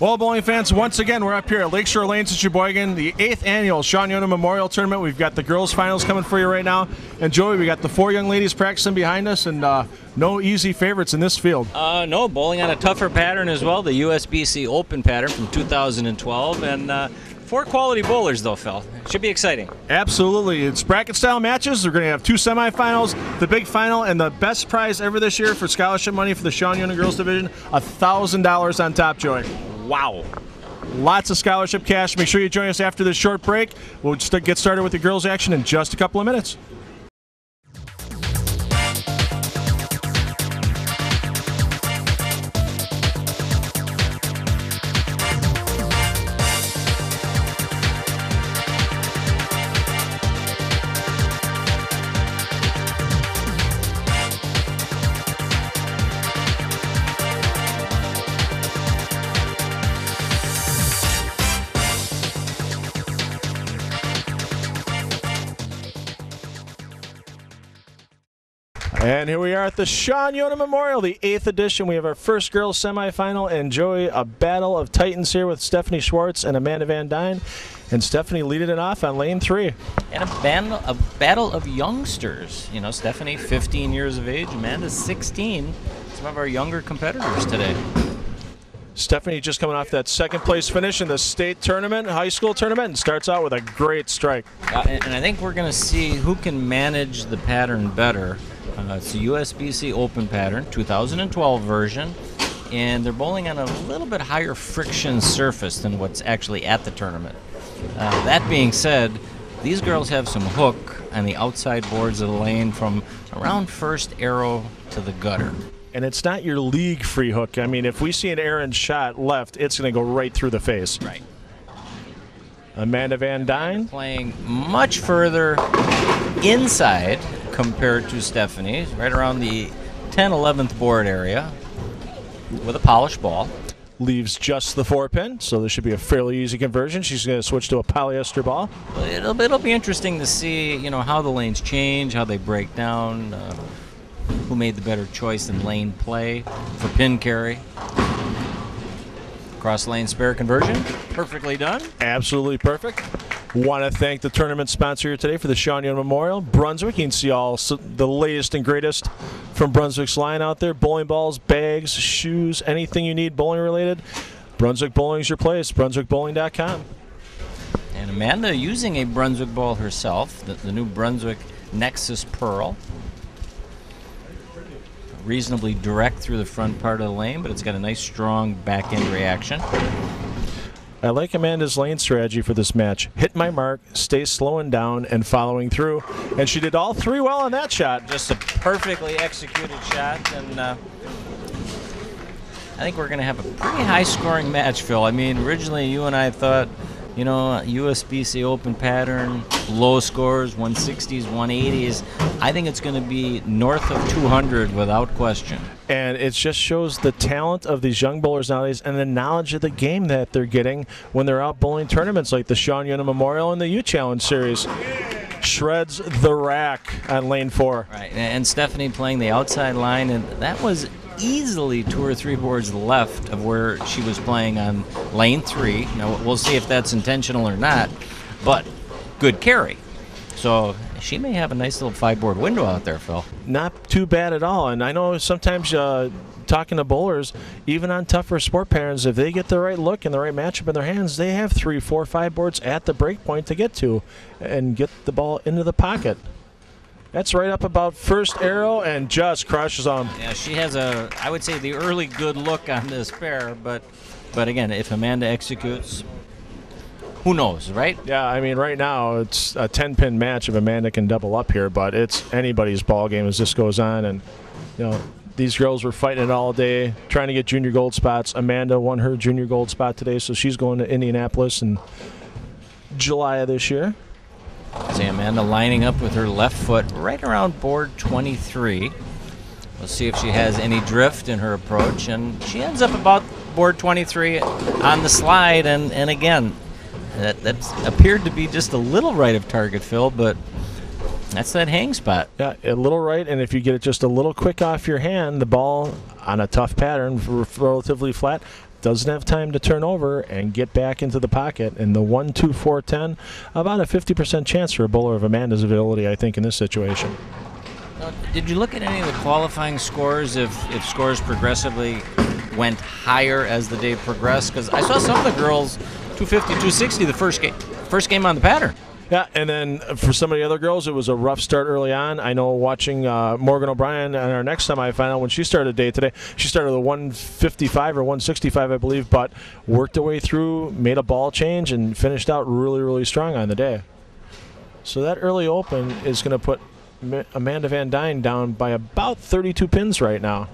Well, bowling fans, once again, we're up here at Lakeshore Lanes in Sheboygan, the 8th annual Sean Yonan Memorial Tournament. We've got the girls' finals coming for you right now. And, Joey, we got the 4 young ladies practicing behind us, and no easy favorites in this field. No, bowling on a tougher pattern as well, the USBC Open pattern from 2012. And 4 quality bowlers, though, Phil. Should be exciting. Absolutely. It's bracket-style matches. We're going to have 2 semifinals, the big final, and the best prize ever this year for scholarship money for the Sean Yonan Girls Division, $1,000 on top, Joey. Wow. Lots of scholarship cash. Make sure you join us after this short break. We'll just get started with the girls' action in just a couple of minutes. And here we are at the Sean Yonan Memorial, the 8th edition. We have our first girls semifinal, and Joey, a battle of titans here with Stephanie Schwartz and Amanda Van Duyn. And Stephanie leading it off on lane 3. And a battle of youngsters. You know, Stephanie, 15 years of age, Amanda, 16. Some of our younger competitors today. Stephanie just coming off that second place finish in the state tournament, high school tournament, and starts out with a great strike. And I think we're going to see who can manage the pattern better. It's a USBC Open pattern, 2012 version, and they're bowling on a little bit higher friction surface than what's actually at the tournament. That being said, these girls have some hook on the outside boards of the lane from around first arrow to the gutter. And it's not your league free hook. I mean, if we see an errant shot left, it's going to go right through the face. Right. Amanda Van Duyn playing much further inside compared to Stephanie, right around the 10-11th board area with a polished ball. Leaves just the 4-pin, so this should be a fairly easy conversion. She's going to switch to a polyester ball. It'll be interesting to see, you know, how the lanes change, how they break down, who made the better choice in lane play for pin carry. Cross lane spare conversion, perfectly done. Absolutely perfect. Want to thank the tournament sponsor here today for the Sean Yonan Memorial, Brunswick. You can see all the latest and greatest from Brunswick's line out there. Bowling balls, bags, shoes, anything you need bowling related. Brunswick Bowling's your place, brunswickbowling.com. And Amanda using a Brunswick ball herself, the new Brunswick Nexus Pearl. Reasonably direct through the front part of the lane, but it's got a nice strong back end reaction. I like Amanda's lane strategy for this match. Hit my mark, stay slowing down, and following through. And she did all 3 well on that shot. Just a perfectly executed shot, and I think we're going to have a pretty high-scoring match, Phil. I mean, originally you and I thought, you know, USBC Open pattern, low scores, 160s, 180s. I think it's going to be north of 200 without question. And it just shows the talent of these young bowlers nowadays and the knowledge of the game that they're getting when they're out bowling tournaments like the Sean Yonan Memorial and the U Challenge Series. Shreds the rack on lane 4. Right, and Stephanie playing the outside line, and that was easily 2 or 3 boards left of where she was playing on lane 3. Now, we'll see if that's intentional or not, but good carry. So she may have a nice little 5-board window out there, Phil. Not too bad at all. And I know sometimes talking to bowlers, even on tougher sport patterns, if they get the right look and the right matchup in their hands, they have 3, 4, 5 boards at the break point to get to and get the ball into the pocket. That's right up about first arrow and just crushes them. Yeah, she has I would say, the early good look on this pair, but again, if Amanda executes, who knows, right? Yeah, I mean, right now it's a 10-pin match if Amanda can double up here, but it's anybody's ball game as this goes on. And, you know, these girls were fighting it all day, trying to get junior gold spots. Amanda won her junior gold spot today, so she's going to Indianapolis in July of this year. See Amanda lining up with her left foot right around board 23. We'll see if she has any drift in her approach, and she ends up about board 23 on the slide, and again, that appeared to be just a little right of target, Phil, but that's that hang spot. Yeah, a little right, and if you get it just a little quick off your hand, the ball on a tough pattern, relatively flat, doesn't have time to turn over and get back into the pocket. And the 1, 2, 4, 10, about a 50% chance for a bowler of Amanda's ability, I think, in this situation. Did you look at any of the qualifying scores, if scores progressively went higher as the day progressed? Because I saw some of the girls 250, 260 the first game on the pattern. Yeah, and then for some of the other girls, it was a rough start early on. I know watching Morgan O'Brien in our next semifinal, when she started day today, she started at 155 or 165, I believe, but worked her way through, made a ball change, and finished out really, really strong on the day. So that early open is going to put Amanda Van Duyn down by about 32 pins right now.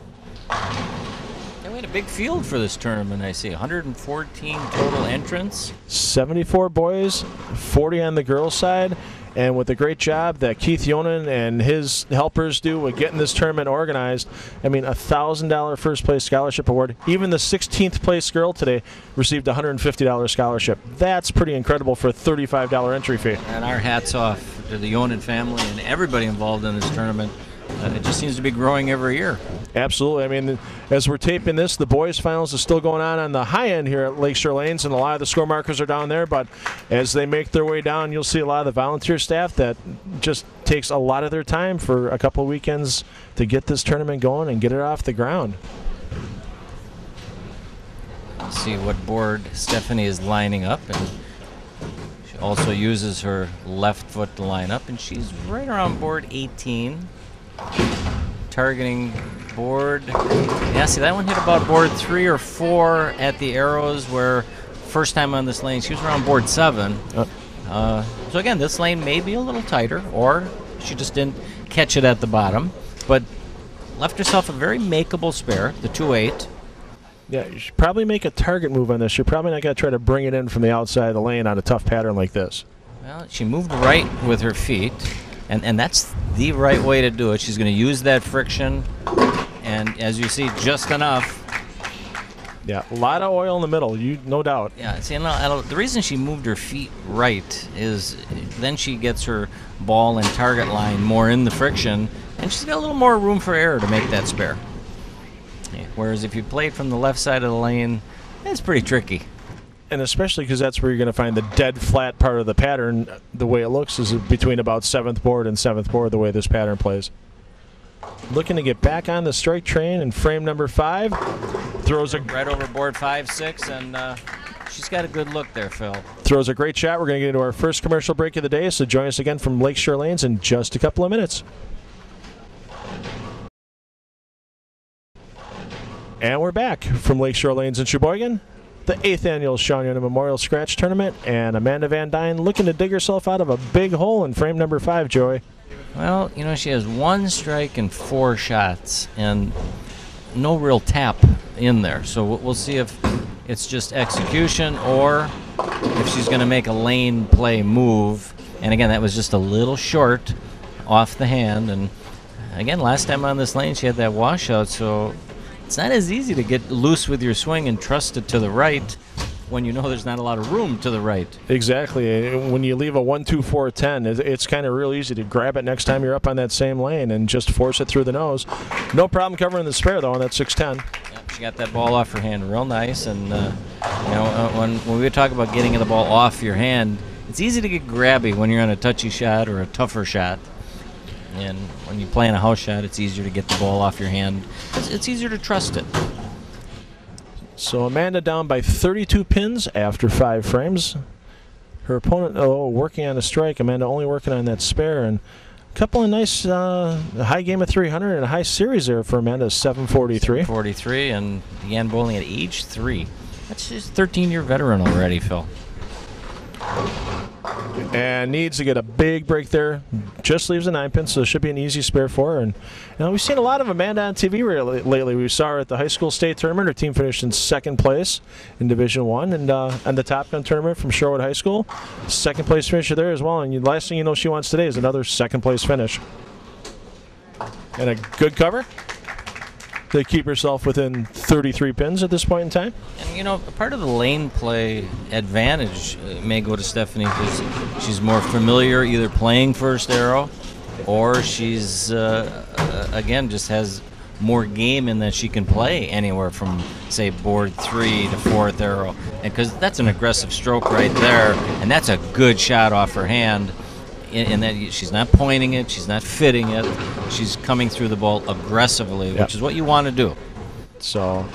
We had a big field for this tournament, I see. 114 total entrants. 74 boys, 40 on the girls' side. And with the great job that Keith Yonan and his helpers do with getting this tournament organized, I mean, a $1,000 first place scholarship award. Even the 16th place girl today received a $150 scholarship. That's pretty incredible for a $35 entry fee. And our hats off to the Yonan family and everybody involved in this tournament. It just seems to be growing every year. Absolutely. I mean, as we're taping this, the boys' finals is still going on the high end here at Lakeshore Lanes, and a lot of the score markers are down there. But as they make their way down, you'll see a lot of the volunteer staff that just takes a lot of their time for a couple of weekends to get this tournament going and get it off the ground. Let's see what board Stephanie is lining up, and she also uses her left foot to line up, and she's right around board 18. Targeting board. Yeah, see, that one hit about board 3 or 4 at the arrows, where first time on this lane she was around board 7. So again, this lane may be a little tighter, or she just didn't catch it at the bottom, but left herself a very makeable spare, the 2-8. Yeah, you should probably make a target move on this. You're probably not going to try to bring it in from the outside of the lane on a tough pattern like this. Well, she moved right with her feet. And that's the right way to do it. She's going to use that friction, and as you see, just enough. Yeah, a lot of oil in the middle, no doubt. Yeah, see, the reason she moved her feet right is then she gets her ball and target line more in the friction, and she's got a little more room for error to make that spare. Yeah, whereas if you play it from the left side of the lane, it's pretty tricky. And especially because that's where you're going to find the dead flat part of the pattern. The way it looks is between about 7th board and 7th board, the way this pattern plays. Looking to get back on the strike train in frame number 5. Throws a right over board 5, 6, and she's got a good look there, Phil. Throws a great shot. We're going to get into our first commercial break of the day, so join us again from Lakeshore Lanes in just a couple of minutes. And we're back from Lakeshore Lanes in Sheboygan. The 8th annual Sean Yonan Memorial Scratch Tournament, and Amanda Van Duyn looking to dig herself out of a big hole in frame number 5, Joey. Well, you know, she has 1 strike and 4 shots, and no real tap in there. So we'll see if it's just execution or if she's going to make a lane play move. And again, that was just a little short off the hand. And again, last time on this lane, she had that washout, so it's not as easy to get loose with your swing and trust it to the right when you know there's not a lot of room to the right. Exactly. When you leave a 1, 2, 4, 10, it's kind of real easy to grab it next time you're up on that same lane and just force it through the nose. No problem covering the spare, though, on that 6-10. Yep, she got that ball off her hand real nice. And, you know, when we talk about getting the ball off your hand, it's easy to get grabby when you're on a touchy shot or a tougher shot. And when you play in a house shot, it's easier to get the ball off your hand. It's easier to trust it. So Amanda down by 32 pins after 5 frames. Her opponent working on a strike. Amanda only working on that spare. And a couple of nice high game of 300 and a high series there for Amanda, 743. 43, and began bowling at age 3. That's just a 13-year veteran already, Phil. And needs to get a big break there. Just leaves a 9-pin, so it should be an easy spare for her. And we've seen a lot of Amanda on TV lately. We saw her at the high school state tournament. Her team finished in 2nd place in Division I, and the Top Gun tournament from Sherwood High School, 2nd place finisher there as well. And the last thing you know she wants today is another 2nd place finish. And a good cover to keep herself within 33 pins at this point in time. And part of the lane play advantage may go to Stephanie because she's more familiar either playing first arrow, or she's again just has more game in that she can play anywhere from, say, board 3 to 4th arrow, and because that's an aggressive stroke right there, and that's a good shot off her hand. In that she's not pointing it, she's not fitting it, she's coming through the ball aggressively, which is what you want to do. So,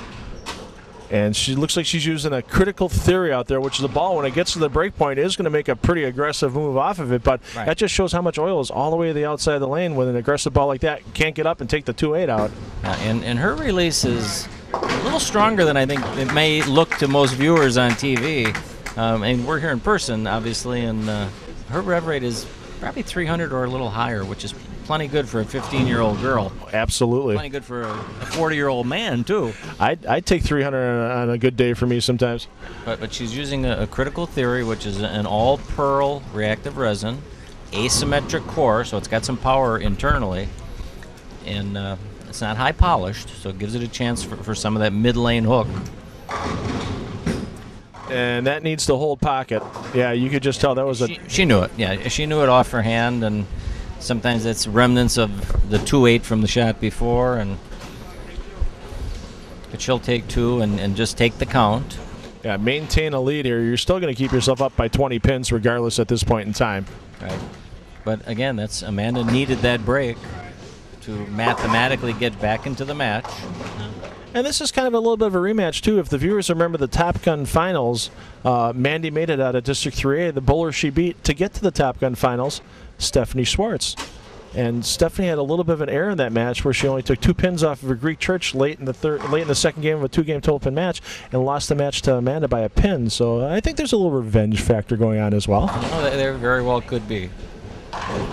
and she looks like she's using a critical theory out there, which is the ball, when it gets to the break point, is going to make a pretty aggressive move off of it, but that just shows how much oil is all the way to the outside of the lane with an aggressive ball like that. Can't get up and take the 2-8 out. And her release is a little stronger than I think it may look to most viewers on TV. And we're here in person, obviously, and her rev rate is probably 300 or a little higher, which is plenty good for a 15-year-old girl. Absolutely. Plenty good for a 40-year-old man, too. I'd take 300 on a good day for me sometimes. But she's using a critical theory, which is an all-pearl reactive resin, asymmetric core, so it's got some power internally, and it's not high-polished, so it gives it a chance for some of that mid-lane hook. And that needs to hold pocket. Yeah, you could just tell that was She knew it. Yeah, she knew it off her hand, and sometimes it's remnants of the 2-8 from the shot before, but she'll take 2 and just take the count. Yeah, maintain a lead here. You're still going to keep yourself up by 20 pins regardless at this point in time. Right. But again, Amanda needed that break to mathematically get back into the match. And this is kind of a little bit of a rematch, too. If the viewers remember the Top Gun finals, Mandy made it out of District 3A. The bowler she beat to get to the Top Gun finals, Stephanie Schwartz. And Stephanie had a little bit of an error in that match where she only took 2 pins off of her Greek Church late in the 2nd game of a 2-game total pin match and lost the match to Amanda by a pin. So I think there's a little revenge factor going on as well. Oh, there very well could be. And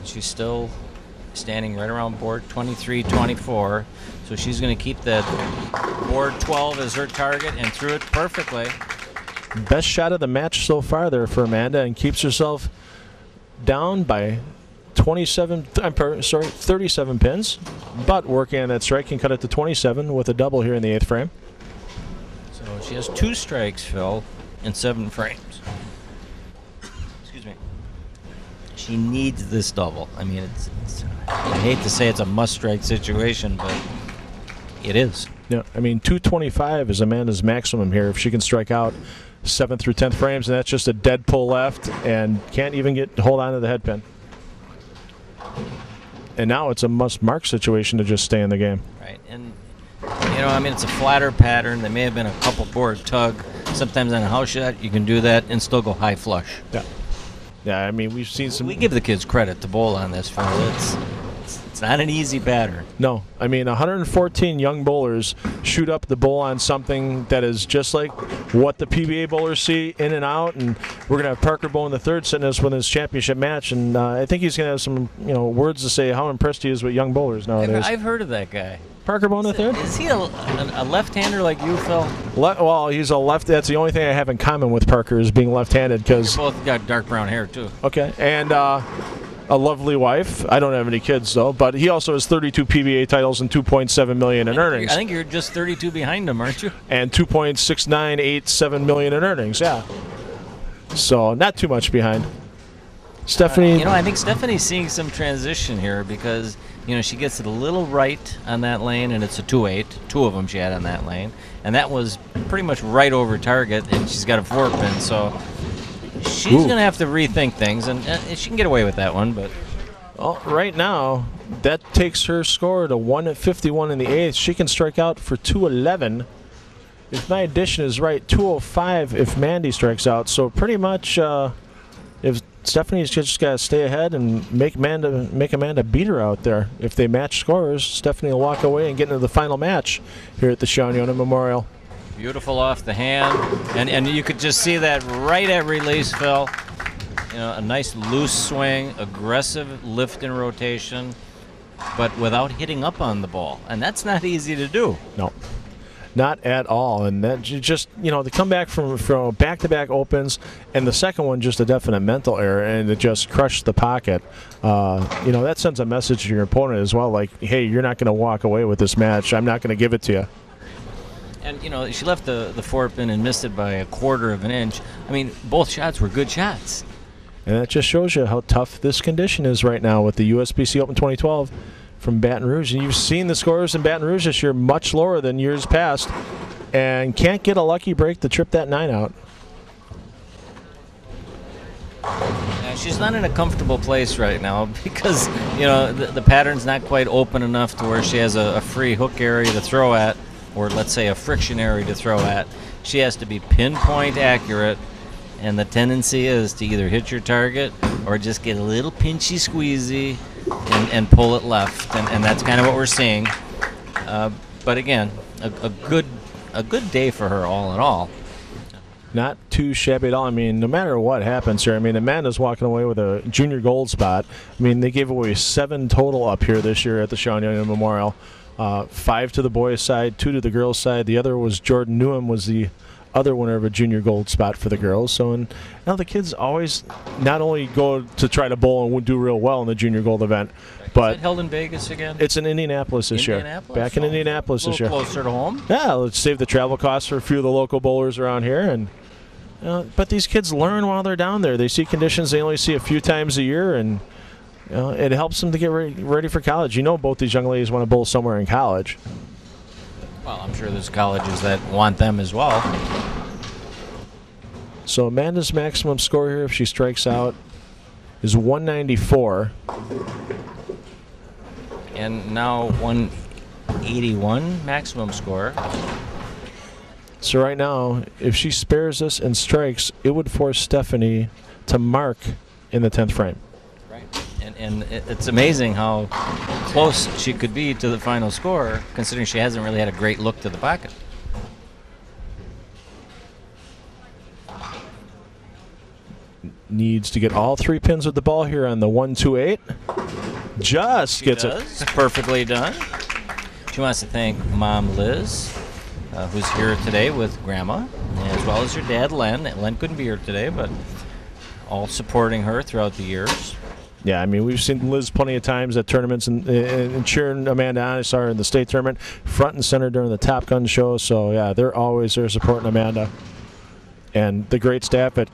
she's still standing right around board 23-24. So she's going to keep that board 12 as her target and threw it perfectly. Best shot of the match so far there for Amanda, and keeps herself down by 37 pins, but working on that strike can cut it to 27 with a double here in the 8th frame. So she has 2 strikes, Phil, in 7 frames. Excuse me. She needs this double. I mean, I hate to say it's a must-strike situation, but it is. Yeah, I mean, 225 is Amanda's maximum here if she can strike out 7th through 10th frames, and that's just a dead pull left and can't even hold on to the head pin. And now it's a must-mark situation to just stay in the game. Right, and I mean, it's a flatter pattern. There may have been a couple board tug. Sometimes on a house shot, you can do that and still go high flush. Yeah. Yeah, I mean, we've seen some. We give the kids credit to bowl on this, Phil. It's not an easy pattern. No, I mean, 114 young bowlers shoot up the bowl on something that is just like what the PBA bowlers see in and out, and we're going to have Parker Bohn III sitting us with his championship match, and I think he's going to have some words to say how impressed he is with young bowlers nowadays. I've heard of that guy. Parker Bohn III? Is he a left-hander like you, Phil? Well, he's a left. That's the only thing I have in common with Parker is being left-handed. Because both got dark brown hair too. Okay, and a lovely wife. I don't have any kids though, but he also has 32 PBA titles and 2.7 million in earnings. I think you're just 32 behind him, aren't you? And 2.6987 million in earnings. Yeah. So not too much behind. Stephanie. I think Stephanie's seeing some transition here because she gets it a little right on that lane, and it's a 2-8. 2 of them she had on that lane, and that was pretty much right over target, and she's got a 4-pin, so she's going to have to rethink things, and she can get away with that one. But right now, that takes her score to 151 in the 8th. She can strike out for 211. If my addition is right, 205 if Mandy strikes out. So pretty much, if Stephanie's just got to stay ahead and make Amanda beat her out there. If they match scores, Stephanie will walk away and get into the final match here at the Yonan Memorial. Beautiful off the hand, and you could just see that right at release, Phil. You know, a nice loose swing, aggressive lift and rotation, but without hitting up on the ball, and that's not easy to do. No, not at all. And that just, you know, the comeback from back-to-back opens, and the second one just a definite mental error, and it just crushed the pocket. You know, that sends a message to your opponent as well, like, hey, you're not going to walk away with this match. I'm not going to give it to you. And, you know, she left the forepin and missed it by a quarter of an inch. I mean, both shots were good shots. And that just shows you how tough this condition is right now with the USBC Open 2012 from Baton Rouge. And you've seen the scores in Baton Rouge this year much lower than years past, and can't get a lucky break to trip that 9 out. Now, she's not in a comfortable place right now because, you know, the pattern's not quite open enough to where she has a free hook area to throw at, or let's say a friction area to throw at. She has to be pinpoint accurate, and the tendency is to either hit your target or just get a little pinchy squeezy and pull it left, and that's kind of what we're seeing. But again, a good day for her all in all. Not too shabby at all. I mean, no matter what happens here, I mean, Amanda's walking away with a junior gold spot. I mean, they gave away 7 total up here this year at the Yonan Memorial. 5 to the boys' side, 2 to the girls' side. The other was Jordan Newham was the other winner of a junior gold spot for the girls. So, and now the kids always not only go to try to bowl and do real well in the junior gold event, but is it held in Vegas again? It's in Indianapolis this year. Back in Indianapolis this year. Closer to home. Yeah, let's save the travel costs for a few of the local bowlers around here. And but these kids learn while they're down there. They see conditions they only see a few times a year, and it helps them to get ready for college. You know, both these young ladies want to bowl somewhere in college. Well, I'm sure there's colleges that want them as well. So Amanda's maximum score here, if she strikes out, is 194. And now 181 maximum score. So right now, if she spares this and strikes, it would force Stephanie to mark in the 10th frame. And it's amazing how close she could be to the final score, considering she hasn't really had a great look to the pocket. Needs to get all 3 pins with the ball here on the 1-2-8. Just She gets does. it. Perfectly done. She wants to thank Mom Liz, who's here today with Grandma, as well as her dad Len. Len couldn't be here today, but all supporting her throughout the years. Yeah, I mean, we've seen Liz plenty of times at tournaments and cheering Amanda on. I saw her in the state tournament, front and center during the Top Gun show. So, yeah, they're always there supporting Amanda. And the great staff at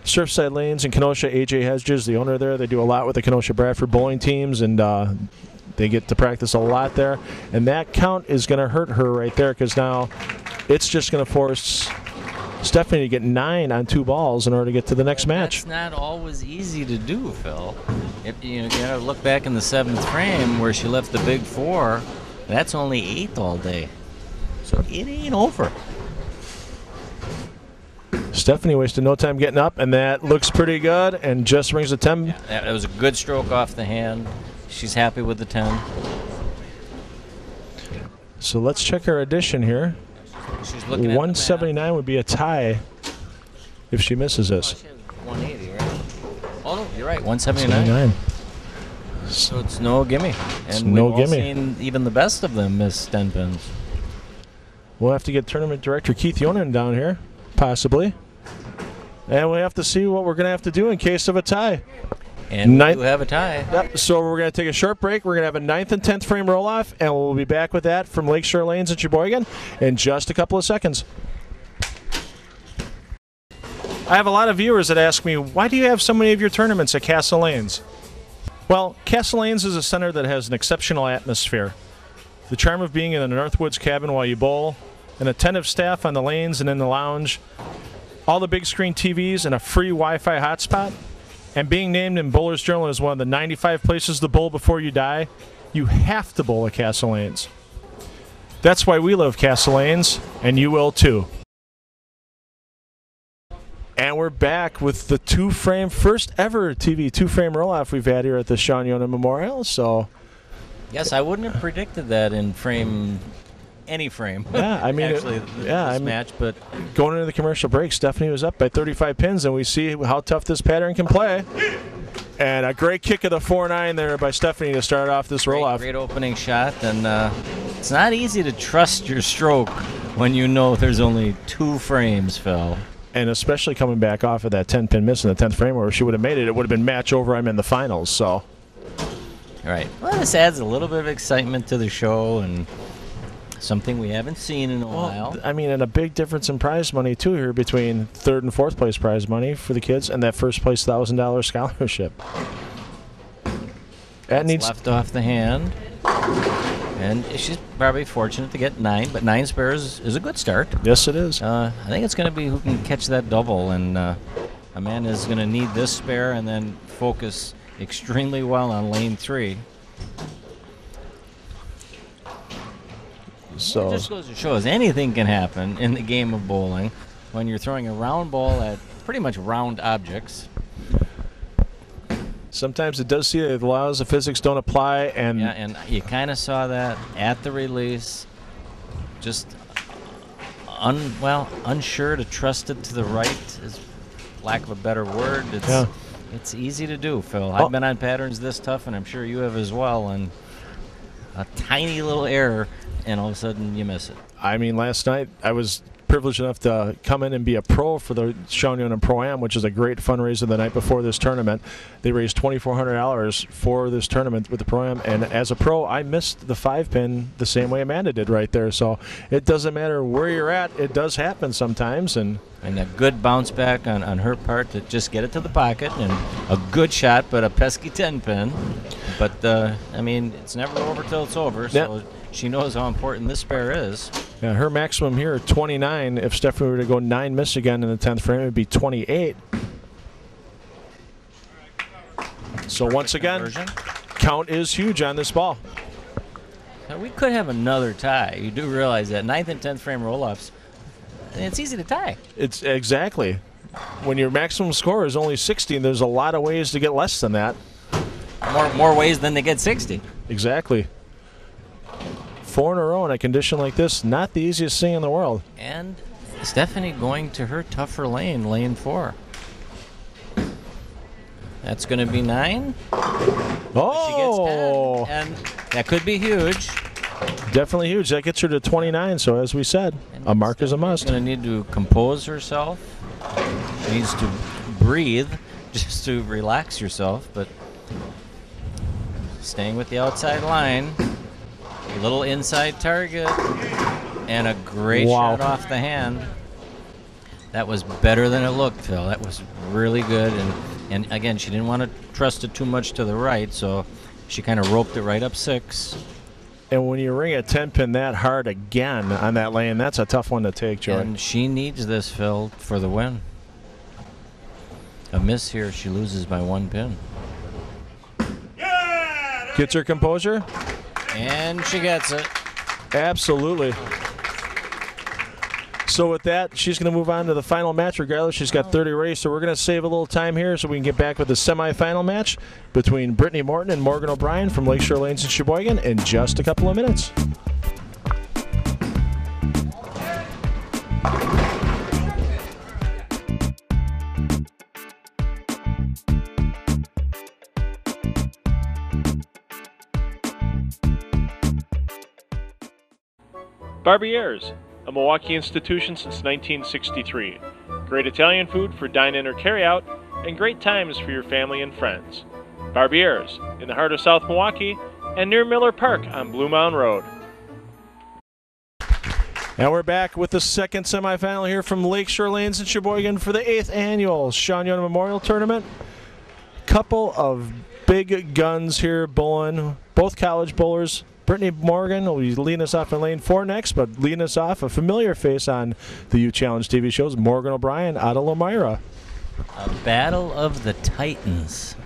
Surfside Lanes in Kenosha, AJ Hedges, the owner there, they do a lot with the Kenosha Bradford bowling teams, and they get to practice a lot there. And that count is going to hurt her right there, because now it's just going to force Stephanie to get 9 on 2 balls in order to get to the next match. That's not always easy to do, Phil. You got to look back in the 7th frame where she left the big 4. That's only 8th all day. So it ain't over. Stephanie wasted no time getting up, and that looks pretty good, and just rings a 10. Yeah, that was a good stroke off the hand. She's happy with the 10. So let's check our addition here. She's looking at 179 would be a tie if she misses this. She has 180, right? Oh, no, you're right, 179. So it's no gimme. And we've all seen even the best of them miss 10 pins. We'll have to get tournament director Keith Yonan down here, possibly. And we have to see what we're going to have to do in case of a tie. And we do have a tie. Yep. So we're going to take a short break. We're going to have a 9th and 10th frame roll-off, and we'll be back with that from Lakeshore Lanes in Sheboygan in just a couple of seconds. I have a lot of viewers that ask me, why do you have so many of your tournaments at Castle Lanes? Well, Castle Lanes is a center that has an exceptional atmosphere. The charm of being in the Northwoods cabin while you bowl, an attentive staff on the lanes and in the lounge, all the big screen TVs, and a free Wi-Fi hotspot. And being named in Bowler's Journal as one of the 95 places to bowl before you die, you have to bowl at Castle Lanes. That's why we love Castle Lanes, and you will too. And we're back with the 2-frame, first ever TV 2-frame roll-off we've had here at the Yonan Memorial. So, yes, I wouldn't have predicted that in frame any frame. Yeah, I mean, actually, this match. But going into the commercial break, Stephanie was up by 35 pins, and we see how tough this pattern can play. And a great kick of the 4-9 there by Stephanie to start off this roll-off. Great opening shot, and it's not easy to trust your stroke when you know there's only 2 frames, Phil. And especially coming back off of that 10-pin miss in the 10th frame, where if she would have made it, it would have been match over. I'm in the finals, so. All right. Well, this adds a little bit of excitement to the show, and something we haven't seen in a while. I mean, and a big difference in prize money, too, here between 3rd and 4th place prize money for the kids and that first place $1,000 scholarship. That needs left off the hand. And she's probably fortunate to get 9, but 9 spares is a good start. Yes, it is. I think it's going to be who can catch that double, and Amanda's going to need this spare and then focus extremely well on lane 3. So it just goes to show us anything can happen in the game of bowling when you're throwing a round ball at pretty much round objects. Sometimes it does see that the laws of physics don't apply, and yeah, and you kind of saw that at the release. Just unsure to trust it to the right, is lack of a better word. It's easy to do, Phil. I've been on patterns this tough, and I'm sure you have as well. And a tiny little error, and all of a sudden you miss it. I mean, last night I was privileged enough to come in and be a pro for the Yonan Pro-Am, which is a great fundraiser the night before this tournament. They raised $2,400 for this tournament with the Pro-Am, and as a pro, I missed the 5-pin the same way Amanda did right there. So it doesn't matter where you're at, it does happen sometimes. And a good bounce back on her part to just get it to the pocket, and a good shot, but a pesky 10-pin. But, I mean, it's never over till it's over, so she knows how important this spare is. Yeah, her maximum here, 29. If Stephanie were to go 9 miss again in the 10th frame, it would be 28. So once again, count is huge on this ball. Now we could have another tie. You do realize that 9th and 10th frame roll-offs, it's easy to tie. It's exactly. When your maximum score is only 60, there's a lot of ways to get less than that. More ways than to get 60. Exactly. 4 in a row in a condition like this, not the easiest thing in the world. And Stephanie going to her tougher lane, lane 4. That's going to be 9. Oh! She gets 10, and that could be huge. Definitely huge. That gets her to 29, so as we said, a mark is a must. She's going to need to compose herself. She needs to breathe just to relax yourself, but staying with the outside line. A little inside target, and a great shot off the hand. That was better than it looked, Phil. That was really good. And again, she didn't want to trust it too much to the right, so she kind of roped it right up 6. And when you ring a 10-pin that hard again on that lane, that's a tough one to take, Joey. And she needs this, Phil, for the win. A miss here, she loses by 1 pin. Gets her composure. And she gets it. Absolutely. So with that, she's going to move on to the final match regardless. She's got 30 races, so we're going to save a little time here so we can get back with the semifinal match between Brittney Morton and Morgan O'Brien from Lakeshore Lanes in Sheboygan in just a couple of minutes. Barbiere's, a Milwaukee institution since 1963. Great Italian food for dine-in or carry-out, and great times for your family and friends. Barbiere's, in the heart of South Milwaukee, and near Miller Park on Blue Mound Road. And we're back with the second semifinal here from Lakeshore Lanes in Sheboygan for the 8th annual Yonan Memorial Tournament. Couple of big guns here bowling, both college bowlers. Brittney Morgan will be leading us off in lane 4 next, but leading us off, a familiar face on the U Challenge TV shows, Morgan O'Brien out of Lomira. A battle of the Titans.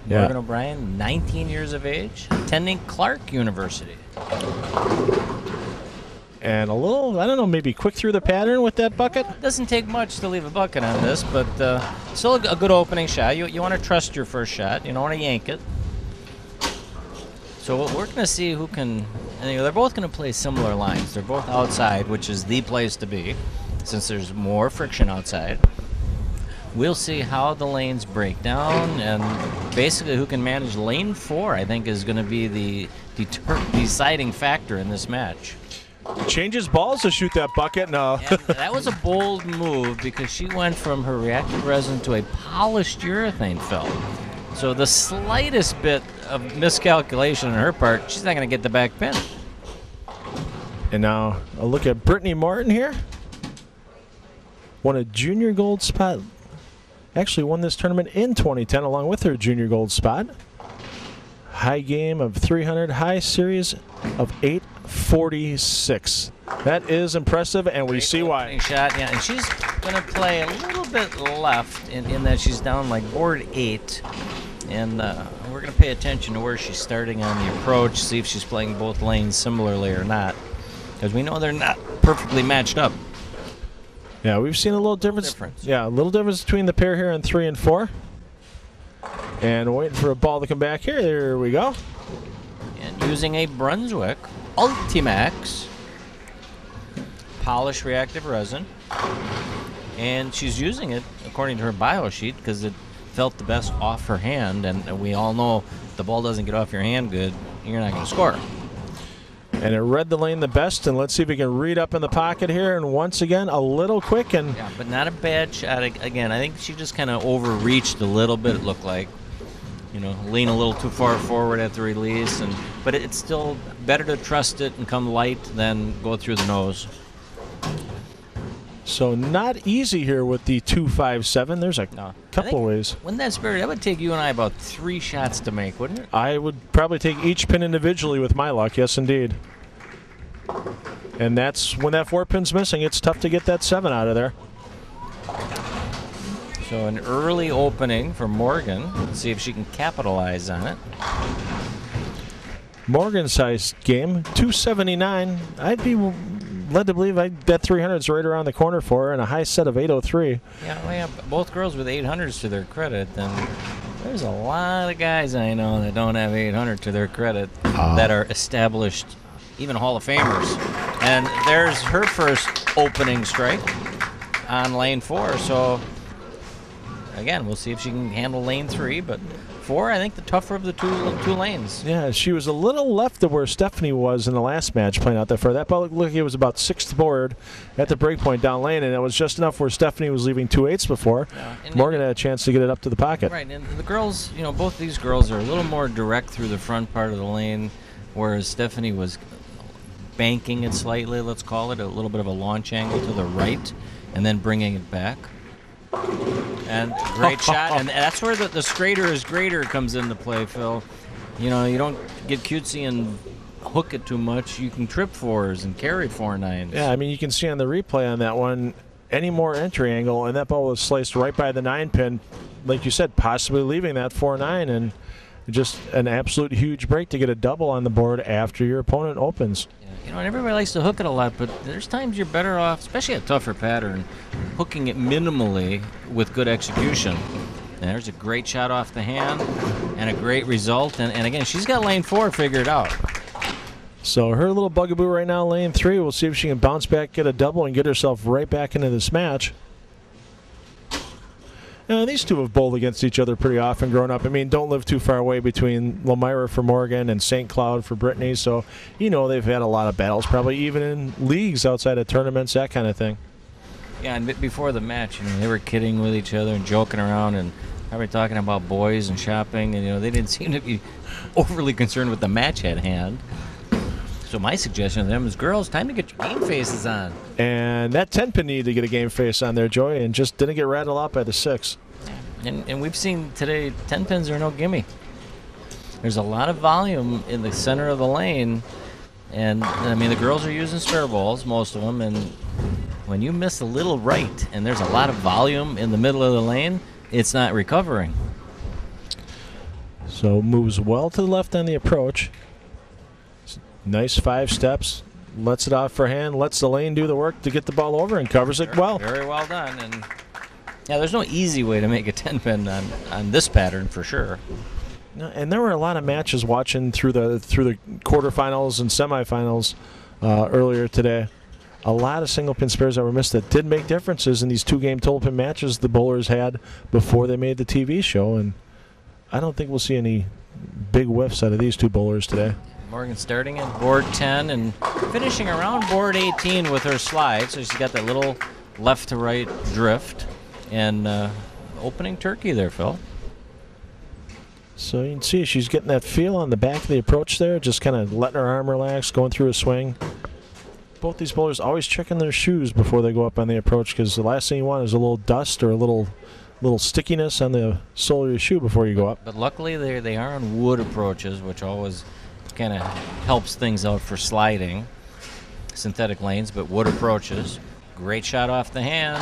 Yeah. Morgan O'Brien, 19 years of age, attending Clark University. And a little, I don't know, maybe quick through the pattern with that bucket? Doesn't take much to leave a bucket on this, but still a good opening shot. You want to trust your first shot. You don't want to yank it. So we're going to see who can And they're both going to play similar lines. They're both outside, which is the place to be, since there's more friction outside. We'll see how the lanes break down, and basically who can manage lane 4, I think, is going to be the deciding factor in this match. Changes balls to shoot that bucket. No. And that was a bold move because she went from her reactive resin to a polished urethane film. So the slightest bit of miscalculation on her part, she's not going to get the back pin. And now a look at Brittney Morton here. Won a junior gold spot. Actually won this tournament in 2010 along with her junior gold spot. High game of 300, high series of 846. That is impressive, and we see why. Shot, yeah, and she's going to play a little bit left in that she's down like board 8. And we're going to pay attention to where she's starting on the approach, see if she's playing both lanes similarly or not. Because we know they're not perfectly matched up. Yeah, we've seen a little difference. Yeah, a little difference between the pair here in 3 and 4. And waiting for a ball to come back here. There we go. And using a Brunswick Ultimax polished reactive resin. And she's using it, according to her bio sheet, because it felt the best off her hand. And we all know if the ball doesn't get off your hand good, you're not going to score. And it read the lane the best, and let's see if we can read up in the pocket here. And once again, a little quick. Yeah, but not a bad shot. Again, I think she just kind of overreached a little bit, it looked like. You know, lean a little too far forward at the release. But it's still better to trust it and come light than go through the nose. So not easy here with the 257. There's a couple of ways. When that spirit, that would take you and I about 3 shots to make, wouldn't it? I would probably take each pin individually with my luck. Yes, indeed. And that's when that 4 pin's missing. It's tough to get that 7 out of there. So an early opening for Morgan. Let's see if she can capitalize on it. Morgan's size game, 279. I'd be led to believe that 300's right around the corner for her, and a high set of 803. Yeah, well, yeah, both girls with 800s to their credit. And there's a lot of guys I know that don't have 800 to their credit that are established, even Hall of Famers. And there's her first opening strike on lane 4. So again, we'll see if she can handle lane 3, but 4, I think the tougher of the two lanes. Yeah, she was a little left of where Stephanie was in the last match playing out there for that ball. Looked like it was about 6th board at the break point down lane, and it was just enough where Stephanie was leaving 2/8 before. Yeah. Morgan had a chance to get it up to the pocket. Right, and the girls, you know, both these girls are a little more direct through the front part of the lane, whereas Stephanie was banking it slightly, let's call it, a little bit of a launch angle to the right, and then bringing it back. And great shot, and that's where the straighter is greater comes into play, Phil. You know, you don't get cutesy and hook it too much. You can trip 4s and carry 4-9s. Yeah, I mean, you can see on the replay on that one, any more entry angle, and that ball was sliced right by the 9 pin, like you said, possibly leaving that 4-9, and just an absolute huge break to get a double on the board after your opponent opens. You know, and everybody likes to hook it a lot, but there's times you're better off, especially a tougher pattern, hooking it minimally with good execution. And there's a great shot off the hand and a great result. And again, she's got lane 4 figured out. So her little bugaboo right now, lane 3. We'll see if she can bounce back, get a double, and get herself right back into this match. These two have bowled against each other pretty often growing up. I mean, don't live too far away between Lomira for Morgan and St. Cloud for Brittney. So, you know, they've had a lot of battles, probably even in leagues outside of tournaments, that kind of thing. Yeah, and before the match, you know, they were kidding with each other and joking around and probably talking about boys and shopping. And, you know, they didn't seem to be overly concerned with the match at hand. So my suggestion to them is, girls, time to get your game faces on. And that 10 pin needed to get a game face on there, Joy, and just didn't get rattled out by the 6. And we've seen today 10 pins are no gimme. There's a lot of volume in the center of the lane. And, I mean, the girls are using spare balls, most of them. And when you miss a little right and there's a lot of volume in the middle of the lane, it's not recovering. So moves well to the left on the approach. Nice 5 steps, lets it off for hand, lets the lane do the work to get the ball over, and covers it well. Very well done. And yeah, there's no easy way to make a 10 pin on this pattern for sure. And there were a lot of matches watching through the quarterfinals and semifinals earlier today. A lot of single pin spares that were missed that did make differences in these 2-game total pin matches the bowlers had before they made the TV show. And I don't think we'll see any big whiffs out of these 2 bowlers today. Morgan starting at board 10 and finishing around board 18 with her slide. So she's got that little left to right drift and opening turkey there, Phil. So you can see she's getting that feel on the back of the approach there, just kind of letting her arm relax, going through a swing. Both these bowlers always checking their shoes before they go up on the approach, because the last thing you want is a little dust or a little stickiness on the sole of your shoe before you go up. But luckily they are on wood approaches, which always kind of helps things out for sliding. Synthetic lanes, but wood approaches. Great shot off the hand.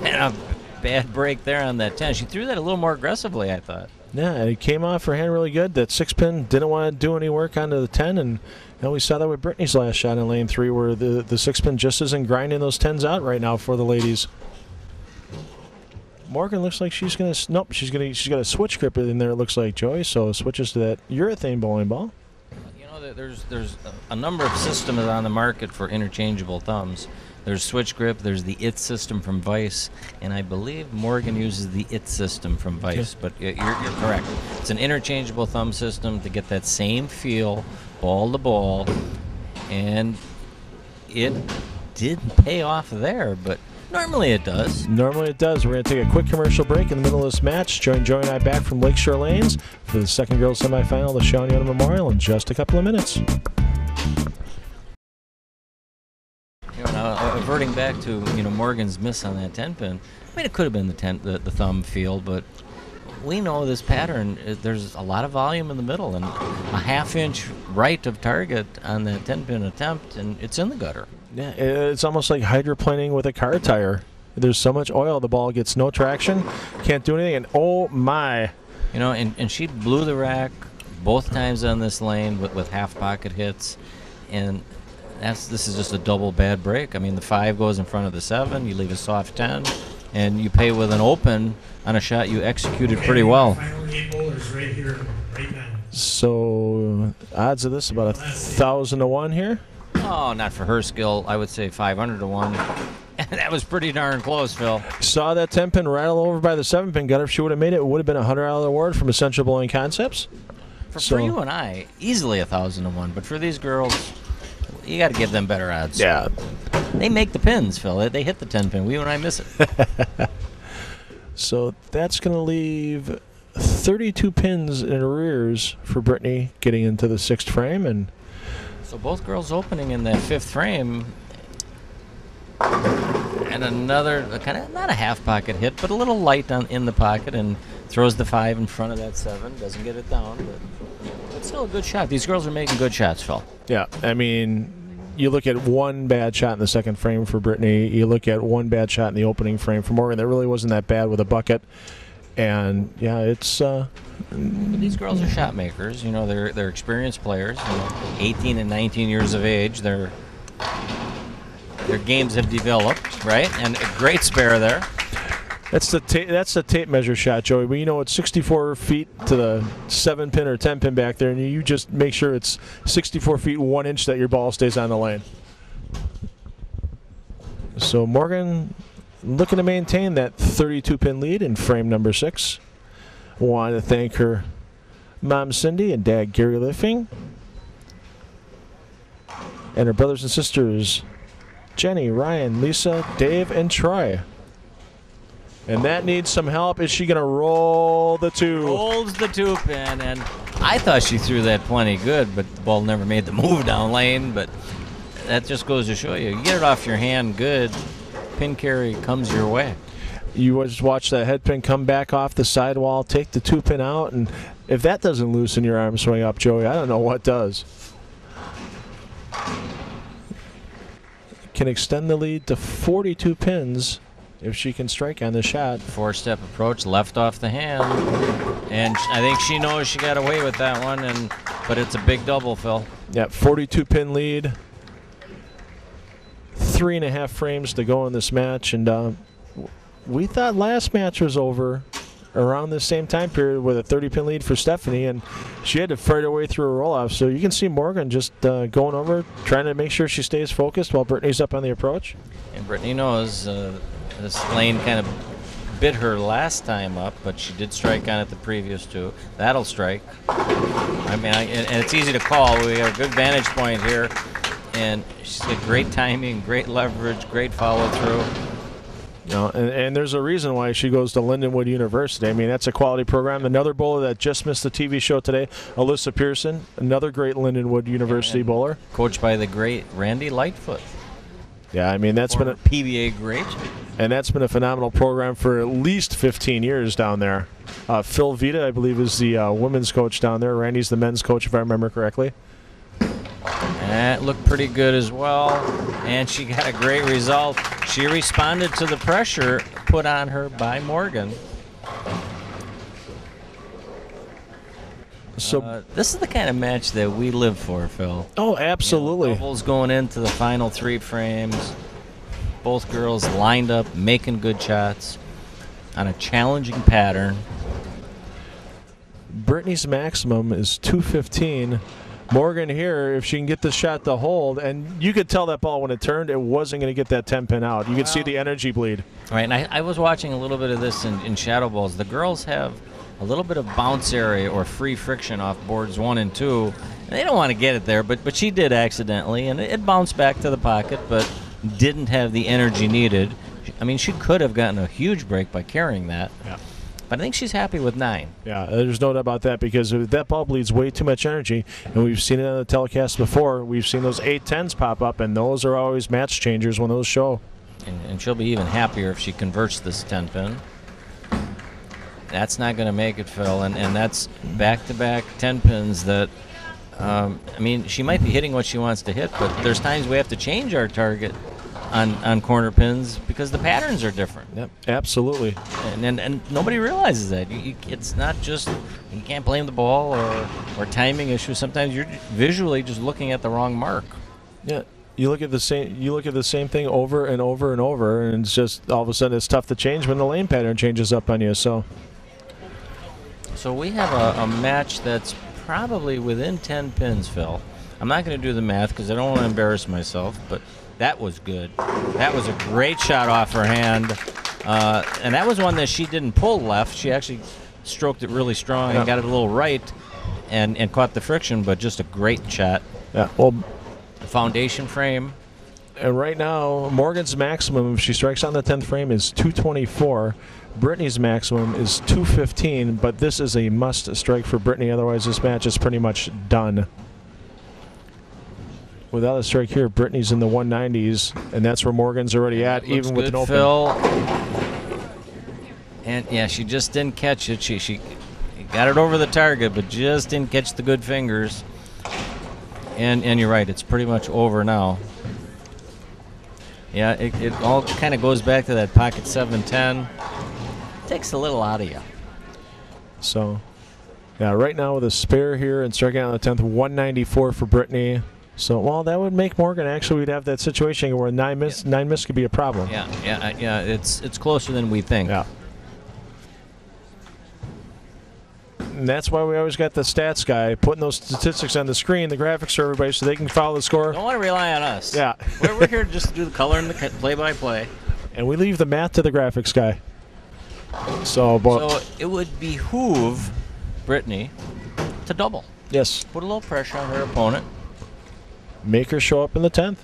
And a bad break there on that 10. She threw that a little more aggressively, I thought. Yeah, it came off her hand really good. That 6-pin didn't want to do any work onto the 10, and we saw that with Brittney's last shot in lane 3, where the 6-pin just isn't grinding those 10s out right now for the ladies. Morgan looks like she's gonna she's got a switch grip in there, it looks like, Joey, so switches to that urethane bowling ball. You know, there's a number of systems on the market for interchangeable thumbs. There's Switch Grip, there's the IT system from Vice, and I believe Morgan uses the IT system from Vice, but you're correct. It's an interchangeable thumb system to get that same feel, ball to ball, and it didn't pay off there, but normally it does. Normally it does. We're going to take a quick commercial break in the middle of this match. Join Joey and I back from Lakeshore Lanes for the second girls semifinal of the Yonan Memorial in just a couple of minutes. Reverting back to Morgan's miss on that 10-pin, I mean, it could have been the thumb field, but we know this pattern, there's a lot of volume in the middle, and a half-inch right of target on that 10-pin attempt, and it's in the gutter. Yeah, it's almost like hydroplaning with a car tire. There's so much oil, the ball gets no traction, can't do anything, and oh my. And she blew the rack both times on this lane with half-pocket hits, and this is just a double bad break. I mean, the 5 goes in front of the 7, you leave a soft 10, and you pay with an open on a shot you executed pretty well. Final 8 bowlers right here, right now. So, odds of this about 1,000 to 1 here? Oh, not for her skill. I would say 500 to 1. And that was pretty darn close, Phil. Saw that 10-pin rattle over by the 7-pin gutter. If she would have made it, it would have been a $100 award from Essential Bowling Concepts. For you and I, easily 1,000 to 1. But for these girls, you got to give them better odds. Yeah. They make the pins, Phil. They hit the 10-pin. We and I miss it. So that's going to leave 32 pins in arrears for Brittney getting into the 6th frame. And so both girls opening in that 5th frame. And another, kind of not a half-pocket hit, but a little light in the pocket, and throws the 5 in front of that 7. Doesn't get it down, but it's still a good shot. These girls are making good shots, Phil. Yeah, I mean, you look at one bad shot in the 2nd frame for Brittney. You look at one bad shot in the opening frame for Morgan. That really wasn't that bad with a bucket. And, yeah, it's... These girls are shot makers. They're experienced players. 18 and 19 years of age. Their games have developed, right? And a great spare there. That's the tape measure shot, Joey. But it's 64 feet to the 7-pin or 10-pin back there, and you just make sure it's 64 feet 1 inch that your ball stays on the lane. So Morgan looking to maintain that 32-pin lead in frame number 6. Want to thank her mom Cindy and dad Gary Liffing, and her brothers and sisters Jenny, Ryan, Lisa, Dave, and Troy. And that needs some help. Is she going to roll the 2? Rolls the 2-pin, and I thought she threw that plenty good, but the ball never made the move down lane. But that just goes to show you get it off your hand good, pin carry comes your way. You just watch that head pin come back off the sidewall, take the 2-pin out, and if that doesn't loosen your arm swing up, Joey, I don't know what does. Can extend the lead to 42 pins if she can strike on the shot. 4-step approach, left off the hand, and I think she knows she got away with that one, but it's a big double, Phil. Yeah, 42-pin lead. 3.5 frames to go in this match, and we thought last match was over. around the same time period with a 30-pin lead for Stephanie, and she had to fight her way through a roll-off. So you can see Morgan just going over, trying to make sure she stays focused while Brittney's up on the approach. And Brittney knows this lane kind of bit her last time up, but she did strike on it the previous two. That'll strike. I mean, and it's easy to call. We have a good vantage point here, and she's got great timing, great leverage, great follow-through. You know, and there's a reason why she goes to Lindenwood University. I mean, that's a quality program. Another bowler that just missed the TV show today, Alyssa Pearson, another great Lindenwood University bowler. Coached by the great Randy Lightfoot. Yeah, I mean, that's been a PBA great. And that's been a phenomenal program for at least 15 years down there. Phil Vita, I believe, is the women's coach down there. Randy's the men's coach, if I remember correctly. That looked pretty good as well, and she got a great result. She responded to the pressure put on her by Morgan. So this is the kind of match that we live for, Phil. Oh, absolutely. Doubles going into the final 3 frames. Both girls lined up, making good shots on a challenging pattern. Brittney's maximum is 215. Morgan here, if she can get the shot to hold, and you could tell that ball when it turned, it wasn't going to get that 10-pin out. You could see the energy bleed. Right, and I was watching a little bit of this in shadow balls. The girls have a little bit of bounce area or free friction off boards 1 and 2. And they don't want to get it there, but she did accidentally, and it bounced back to the pocket, but didn't have the energy needed. I mean, she could have gotten a huge break by carrying that. Yeah. But I think she's happy with 9. Yeah, there's no doubt about that, because that ball bleeds way too much energy, and we've seen it on the telecast before. We've seen those 8-10s pop up, and those are always match changers when those show. And she'll be even happier if she converts this 10-pin. That's not going to make it, Phil, and that's back-to-back 10-pins that, I mean, she might be hitting what she wants to hit, but there's times we have to change our target on corner pins because the patterns are different. Yep, absolutely. And nobody realizes that. It's not just, you can't blame the ball or timing issues. Sometimes you're visually just looking at the wrong mark. Yeah. You look at the same thing over and over and over, and it's just all of a sudden it's tough to change when the lane pattern changes up on you. So we have a match that's probably within 10 pins, Phil. I'm not going to do the math because I don't want to embarrass myself, but that was good. That was a great shot off her hand, and that was one that she didn't pull left. She actually stroked it really strong and got it a little right, and caught the friction, but just a great shot. Yeah. Well. The foundation frame. And right now, Morgan's maximum, if she strikes on the 10th frame, is 224. Brittney's maximum is 215, but this is a must strike for Brittney, otherwise this match is pretty much done. Without a strike here, Brittney's in the 190s, and that's where Morgan's already at, even with an open. Phil. And yeah, she just didn't catch it. She got it over the target, but just didn't catch the good fingers. And you're right, it's pretty much over now. Yeah, it all kind of goes back to that pocket 7-10. Takes a little out of you. So, yeah, right now with a spare here and striking out on the 10th, 194 for Brittney. So, well, that would make Morgan we'd have that situation where 9 miss could be a problem. Yeah, it's closer than we think. Yeah. And that's why we always got the stats guy putting those statistics on the screen, the graphics for everybody, so they can follow the score. Don't want to rely on us. Yeah. We're here just to do the color and the play-by-play. And we leave the math to the graphics guy. So it would behoove Brittney to double. Yes. Put a little pressure on her opponent. Make her show up in the 10th.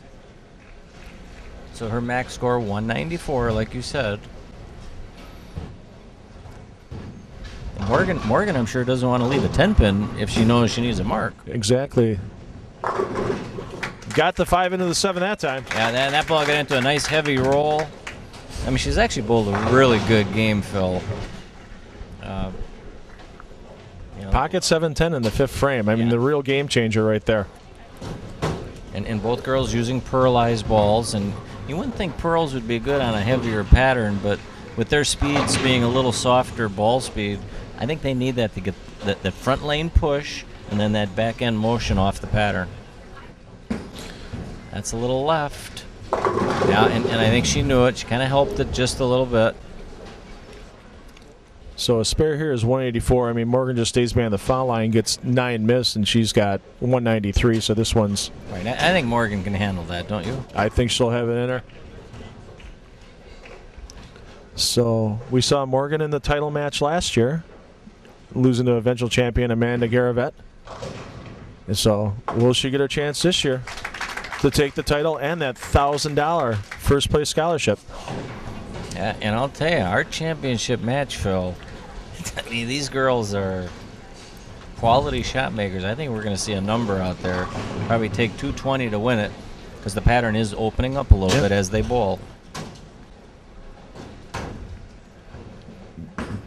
So her max score 194, like you said. And Morgan, I'm sure, doesn't want to leave a 10-pin if she knows she needs a mark. Exactly. Got the 5 into the 7 that time. Yeah, that ball got into a nice heavy roll. I mean, she's actually bowled a really good game, Phil. Pocket 7-10 in the 5th frame. I mean, the real game changer right there. And both girls using pearlized balls. And you wouldn't think pearls would be good on a heavier pattern, but with their speeds being a little softer ball speed, I think they need that to get the front lane push and then that back end motion off the pattern. That's a little left. Yeah, and I think she knew it. She kind of helped it just a little bit. So a spare here is 184. I mean, Morgan just stays behind the foul line, gets 9 missed, and she's got 193. So this one's... Right. I think Morgan can handle that, don't you? I think she'll have it in her. So we saw Morgan in the title match last year, losing to eventual champion Amanda Garavette. And so will she get her chance this year to take the title and that $1,000 first place scholarship? Yeah, and I'll tell you, our championship match, Phil, I mean, these girls are quality shot makers. I think we're going to see a number out there. Probably take 220 to win it, because the pattern is opening up a little bit as they bowl.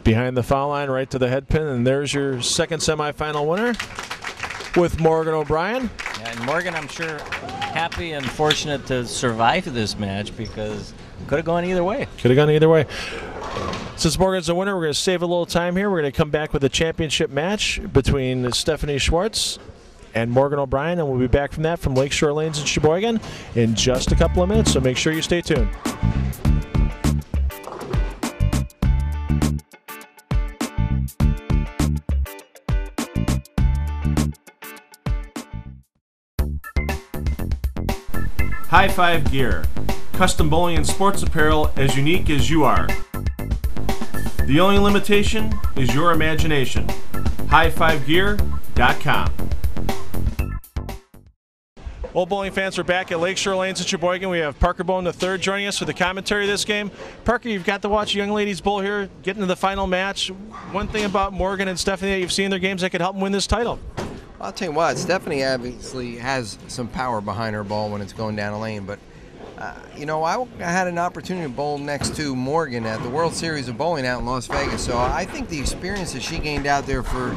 Behind the foul line, right to the head pin, and there's your second semifinal winner with Morgan O'Brien. Yeah, and Morgan, I'm sure, happy and fortunate to survive this match, because could have gone either way. Could have gone either way. Since Morgan's the winner, we're going to save a little time here. We're going to come back with a championship match between Stephanie Schwartz and Morgan O'Brien, and we'll be back from that from Lakeshore Lanes in Sheboygan in just a couple of minutes, so make sure you stay tuned. High Five Gear. Custom bowling and sports apparel as unique as you are. The only limitation is your imagination. HighFiveGear.com. Well, bowling fans, we're back at Lakeshore Lanes in Sheboygan. We have Parker Bohn III joining us for the commentary of this game. Parker, you've got to watch young ladies bowl here, get into the final match. One thing about Morgan and Stephanie that you've seen in their games that could help them win this title. I'll tell you what, Stephanie obviously has some power behind her ball when it's going down a lane, but you know, I had an opportunity to bowl next to Morgan at the World Series of Bowling out in Las Vegas, so I think the experience that she gained out there for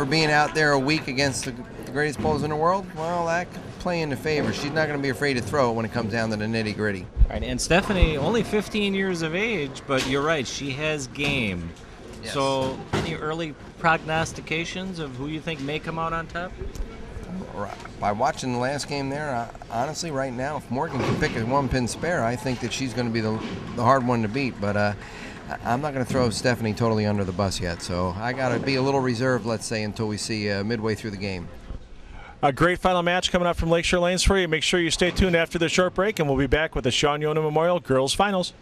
being out there a week against the greatest bowlers in the world, well, that could play into favor. She's not going to be afraid to throw it when it comes down to the nitty-gritty. Right, and Stephanie, only 15 years of age, but you're right, she has game. Yes. So, any early prognostications of who you think may come out on top? By watching the last game there, honestly, right now, if Morgan can pick a one-pin spare, I think that she's going to be the hard one to beat. But I'm not going to throw Stephanie totally under the bus yet, so I got to be a little reserved, let's say, until we see midway through the game. A great final match coming up from Lakeshore Lanes for you. Make sure you stay tuned after the short break, and we'll be back with the Sean Yonan Memorial Girls Finals.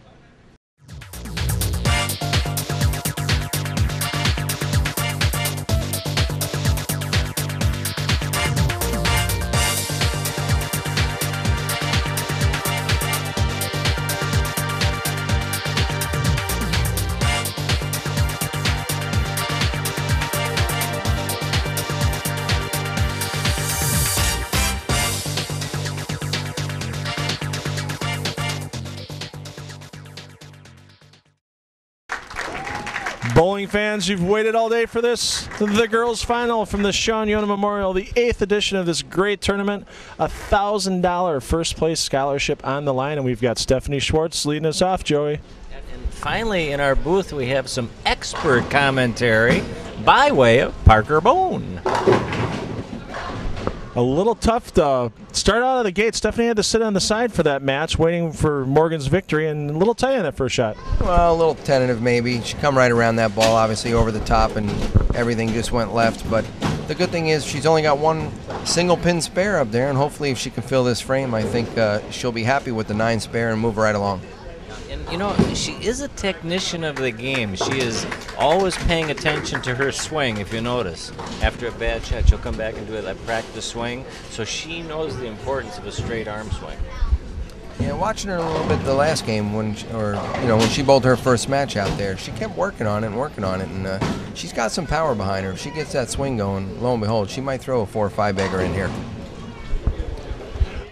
Bowling fans, you've waited all day for this. The girls' final from the Sean Yonan Memorial, the 8th edition of this great tournament. A $1,000 first place scholarship on the line, and we've got Stephanie Schwartz leading us off, Joey. And finally, in our booth, we have some expert commentary by way of Parker Bohn. A little tough to start out of the gate. Stephanie had to sit on the side for that match, waiting for Morgan's victory, and a little tight on that first shot. Well, a little tentative maybe. She come right around that ball, obviously over the top, and everything just went left. But the good thing is she's only got one single pin spare up there, and hopefully if she can fill this frame, I think she'll be happy with the 9 spare and move right along. And, you know, she is a technician of the game. She is always paying attention to her swing, if you notice. After a bad shot, she'll come back and do a practice swing. So she knows the importance of a straight arm swing. Yeah, watching her a little bit the last game, when she bowled her first match out there, she kept working on it, and she's got some power behind her. If she gets that swing going, lo and behold, she might throw a 4 or 5 bagger in here.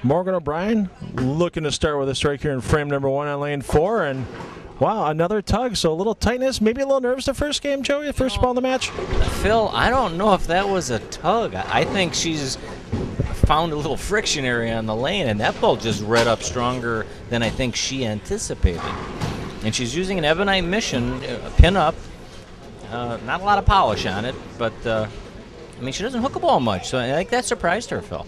Morgan O'Brien looking to start with a strike here in frame number 1 on lane 4, and wow, another tug, so a little tightness, maybe a little nerves the first game, Joey, the first ball of the match. Phil, I don't know if that was a tug. I think she's found a little friction area on the lane, and that ball just read up stronger than I think she anticipated. And she's using an ebonite mission, pin up, not a lot of polish on it, but I mean, she doesn't hook a ball much, so I think that surprised her, Phil.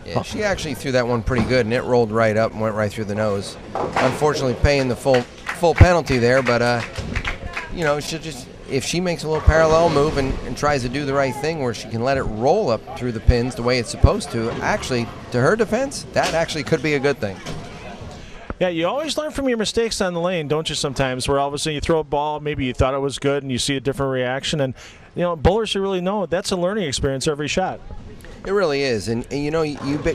Yeah, she actually threw that one pretty good, and it rolled right up and went right through the nose. Unfortunately, paying the full penalty there, but you know, she'll just if she makes a little parallel move and tries to do the right thing where she can let it roll up through the pins the way it's supposed to, actually, to her defense, that actually could be a good thing. Yeah, you always learn from your mistakes on the lane, don't you, sometimes, where all of a sudden you throw a ball, maybe you thought it was good, and you see a different reaction. And, bowlers should really know that's a learning experience every shot. It really is, and you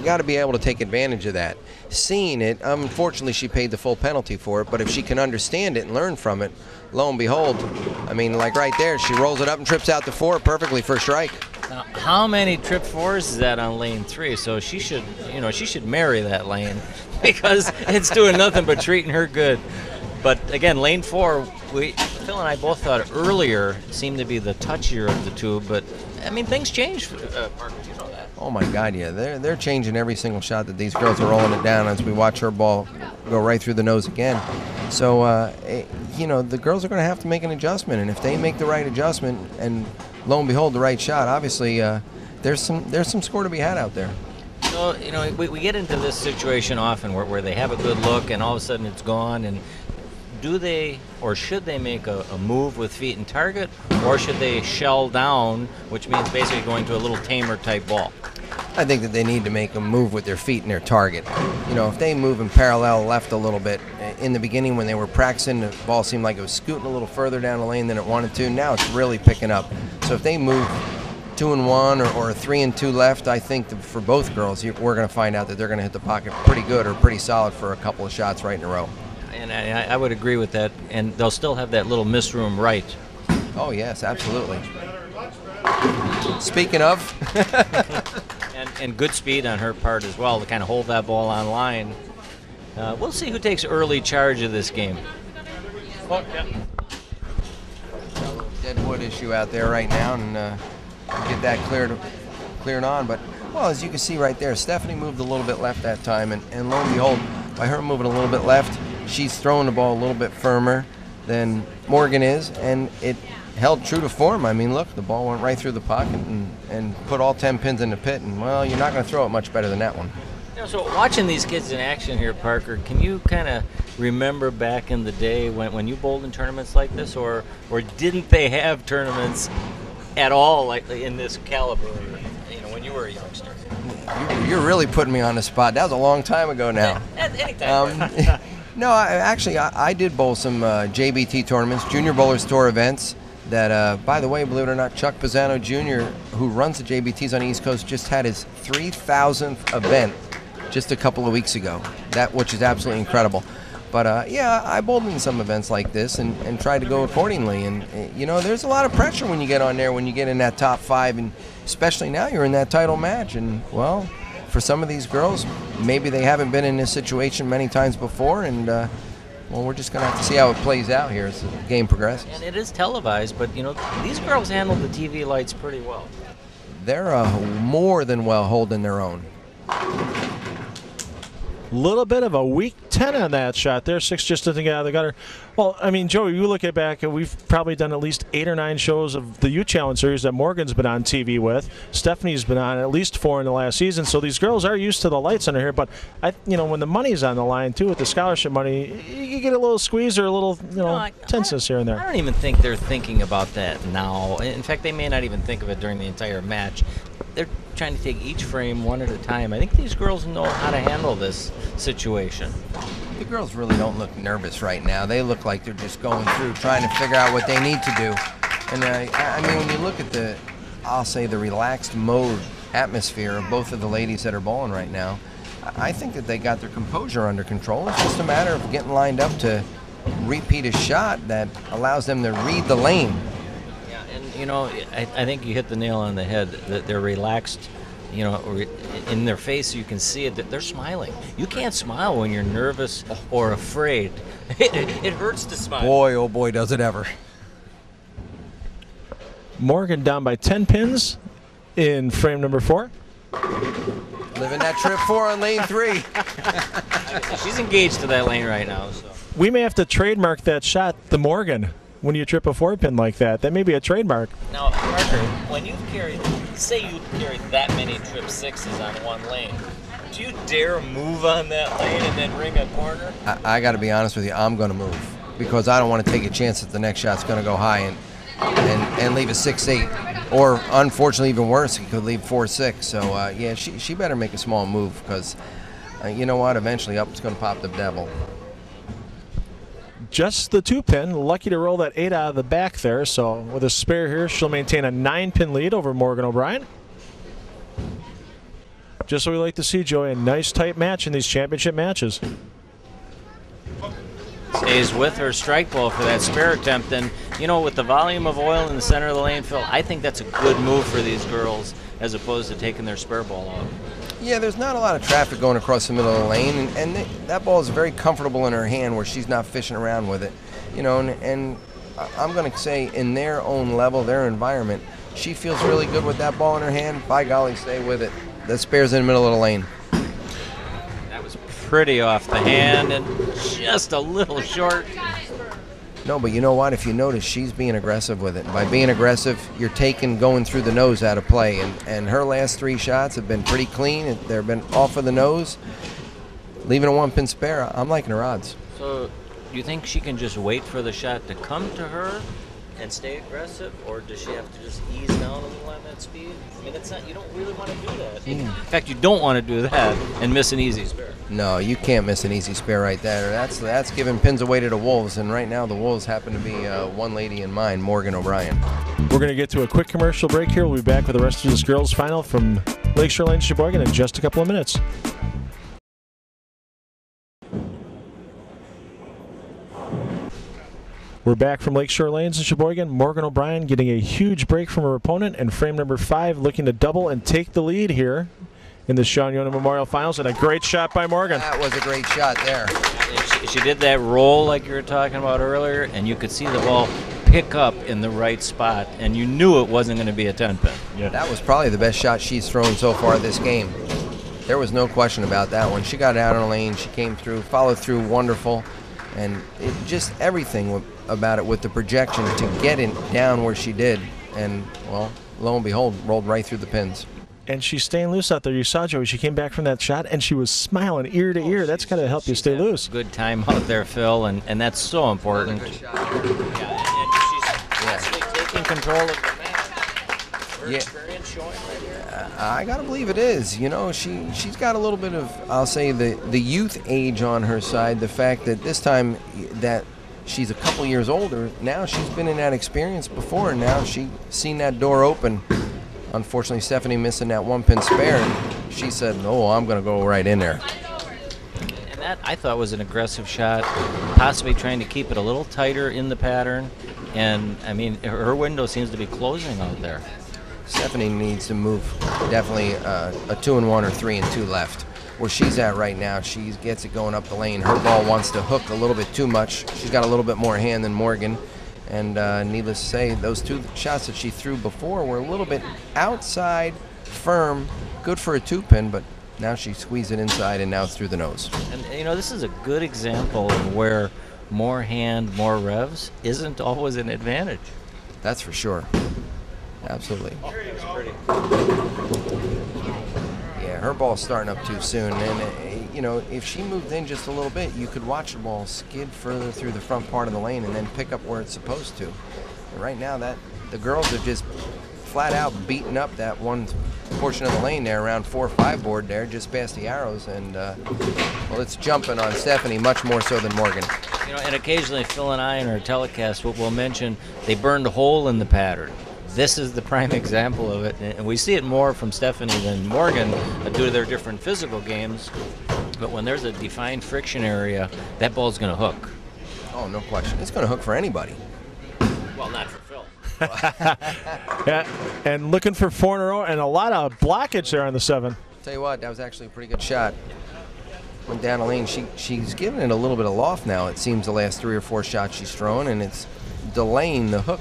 got to be able to take advantage of that. Seeing it, unfortunately, she paid the full penalty for it, but if she can understand it and learn from it, lo and behold, I mean, like right there, she rolls it up and trips out to 4 perfectly for a strike. Now, how many trip 4s is that on lane 3? So she should, she should marry that lane because it's doing nothing but treating her good. But again, lane 4, Phil and I both thought earlier seemed to be the touchier of the two, but I mean, things change, Parker, you know that. Oh my God, yeah, they're changing every single shot that these girls are rolling it down as we watch her ball go right through the nose again. So, the girls are going to have to make an adjustment, and if they make the right adjustment and lo and behold the right shot, obviously there's some score to be had out there. So, we get into this situation often where they have a good look and all of a sudden it's gone, and do they or should they make a move with feet and target, or should they shell down, which means basically going to a little tamer type ball? I think that they need to make a move with their feet and their target. If they move in parallel left a little bit, in the beginning when they were practicing, the ball seemed like it was scooting a little further down the lane than it wanted to. Now it's really picking up. So if they move 2-1 or 3-2 left, I think that for both girls, we're going to find out that they're going to hit the pocket pretty good or pretty solid for a couple of shots right in a row. And I would agree with that, and they'll still have that little miss room right. Oh, yes, absolutely. Speaking of. and good speed on her part as well to kind of hold that ball on line. We'll see who takes early charge of this game. Oh, yeah. Dead wood issue out there right now, and get that cleared on. But, well, as you can see right there, Stephanie moved a little bit left that time, and lo and behold, by her moving a little bit left, she's throwing the ball a little bit firmer than Morgan is, and it held true to form. I mean, look, the ball went right through the pocket and put all 10 pins in the pit, and, well, you're not going to throw it much better than that one. So watching these kids in action here, Parker, can you kind of remember back in the day when you bowled in tournaments like this, or didn't they have tournaments at all like in this caliber, when you were a youngster? You're really putting me on the spot. That was a long time ago now. Anytime. No, I did bowl some JBT tournaments, Junior Bowlers Tour events. That, by the way, believe it or not, Chuck Pisano Jr., who runs the JBTs on the East Coast, just had his 3,000th event just a couple of weeks ago. Which is absolutely incredible. But I bowled in some events like this and tried to go accordingly. And there's a lot of pressure when you get on there, when you get in that top 5, and especially now you're in that title match. And well, for some of these girls, maybe they haven't been in this situation many times before, and we're just going to have to see how it plays out here as the game progresses. And it is televised, but these girls handle the TV lights pretty well. They're more than well holding their own. Little bit of a weak 10 on that shot there. 6 just didn't get out of the gutter. Well, I mean, Joey, you look at back, we've probably done at least 8 or 9 shows of the U Challenge series that Morgan's been on TV with. Stephanie's been on at least 4 in the last season. So these girls are used to the lights under here. But when the money's on the line too, with the scholarship money, you get a little squeeze or a little tenseness here and there. I don't even think they're thinking about that now. In fact, they may not even think of it during the entire match. They're trying to take each frame one at a time. I think these girls know how to handle this situation. The girls really don't look nervous right now. They look like they're just going through, trying to figure out what they need to do. And I mean, when you look at the relaxed mode atmosphere of both of the ladies that are bowling right now, I think that they got their composure under control. It's just a matter of getting lined up to repeat a shot that allows them to read the lane. I think you hit the nail on the head. That they're relaxed, in their face you can see it. That they're smiling. You can't smile when you're nervous or afraid. It hurts to smile. Boy, oh boy, does it ever. Morgan down by 10 pins in frame number 4. Living that trip 4 on lane 3. She's engaged to that lane right now. So We may have to trademark that shot, the Morgan. When you trip a 4-pin like that may be a trademark. Now, Parker, when you've say you carried that many trip 6s on one lane, do you dare move on that lane and then ring a corner? I got to be honest with you, I'm going to move because I don't want to take a chance that the next shot's going to go high. And and leave a 6-8. Or, unfortunately, even worse, he could leave 4-6. So, yeah, she better make a small move because, you know what, eventually up is going to pop the devil. Just the 2-pin. Lucky to roll that 8 out of the back there. So with a spare here, she'll maintain a 9-pin lead over Morgan O'Brien. Just what we like to see, Joey. A nice tight match in these championship matches. Stays with her strike ball for that spare attempt. And, you know, with the volume of oil in the center of the lane, Phil, I think that's a good move for these girls as opposed to taking their spare ball out. Yeah, there's not a lot of traffic going across the middle of the lane, and that ball is very comfortable in her hand where she's not fishing around with it. You know, and I'm going to say in their own level, their environment, she feels really good with that ball in her hand. By golly, stay with it. That spare's in the middle of the lane. That was pretty off the hand and just a little short. No, but you know what? If you notice, she's being aggressive with it. By being aggressive, you're going through the nose out of play. And her last 3 shots have been pretty clean. They've been off of the nose, leaving a 1-pin spare. I'm liking her odds. So, do you think she can just wait for the shot to come to her and stay aggressive, or does she have to just ease down a little on that speed? I mean, you don't really want to do that. In fact, you don't want to do that and miss an easy spare. No, you can't miss an easy spare right there. That's giving pins away to the Wolves, and right now the Wolves happen to be one lady in mind, Morgan O'Brien. We're going to get to a quick commercial break here. We'll be back with the rest of this girls' final from Lakeshore Lane, Sheboygan in just a couple of minutes. We're back from Lakeshore Lanes in Sheboygan. Morgan O'Brien getting a huge break from her opponent, and frame number 5 looking to double and take the lead here in the Sean Yonan Memorial Finals, and a great shot by Morgan. That was a great shot there. She did that roll like you were talking about earlier, and you could see the ball pick up in the right spot, and you knew it wasn't going to be a 10-pin. Yeah. That was probably the best shot she's thrown so far this game. There was no question about that one. She got out on the lane, she came through, followed through, wonderful, and it just everything about it with the projection to get it down where she did, and, well, lo and behold, rolled right through the pins. And she's staying loose out there. You saw, Joey, she came back from that shot, and she was smiling ear to ear. That's got to help you stay loose. Good time out there, Phil, and that's so important. Good shot. Yeah, and she's actually taking control of the match. Her experience showing right here. I got to believe it is. You know, she's got a little bit of, I'll say, the youth age on her side. The fact that this time that she's a couple years older, now she's been in that experience before, and now she's seen that door open. Unfortunately, Stephanie missing that 1-pin spare, and she said, "No, I'm going to go right in there." And that, I thought, was an aggressive shot, possibly trying to keep it a little tighter in the pattern. And, I mean, her window seems to be closing out there. Stephanie needs to move definitely a 2-1 or 3-2 left. Where she's at right now, she gets it going up the lane. Her ball wants to hook a little bit too much. She's got a little bit more hand than Morgan. And needless to say, those 2 shots that she threw before were a little bit outside, firm, good for a 2-pin, but now she squeezed it inside and now it's through the nose. And, you know, this is a good example of where more hand, more revs isn't always an advantage. That's for sure. Absolutely. Yeah, her ball's starting up too soon. And, you know, if she moved in just a little bit, you could watch the ball skid further through the front part of the lane and then pick up where it's supposed to. And right now, the girls are just flat out beating up that one portion of the lane there around 4-5 board there, just past the arrows. And, well, it's jumping on Stephanie much more so than Morgan. You know, and occasionally Phil and I in our telecast will mention they burned a hole in the pattern. This is the prime example of it, and we see it more from Stephanie than Morgan due to their different physical games. But when there's a defined friction area, that ball's going to hook. Oh, no question. It's going to hook for anybody. Well, not for Phil. Yeah, and looking for 4 in a row, and a lot of blockage there on the 7. Tell you what, that was actually a pretty good shot. Went down the lane. She's giving it a little bit of loft now, it seems, the last 3 or 4 shots she's thrown, and it's delaying the hook,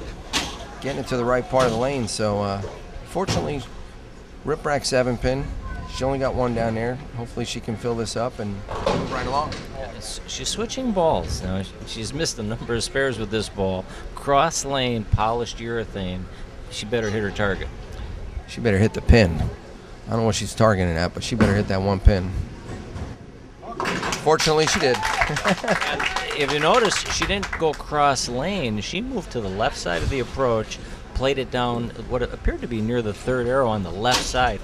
getting it to the right part of the lane. So, fortunately, rip rack 7-pin. She only got 1 down there. Hopefully she can fill this up and move right along. She's switching balls. Now, she's missed a number of spares with this ball. Cross lane, polished urethane. She better hit her target. She better hit the pin. I don't know what she's targeting at, but she better hit that 1 pin. Fortunately, she did. And, if you notice, she didn't go cross lane. She moved to the left side of the approach, played it down what appeared to be near the third arrow on the left side.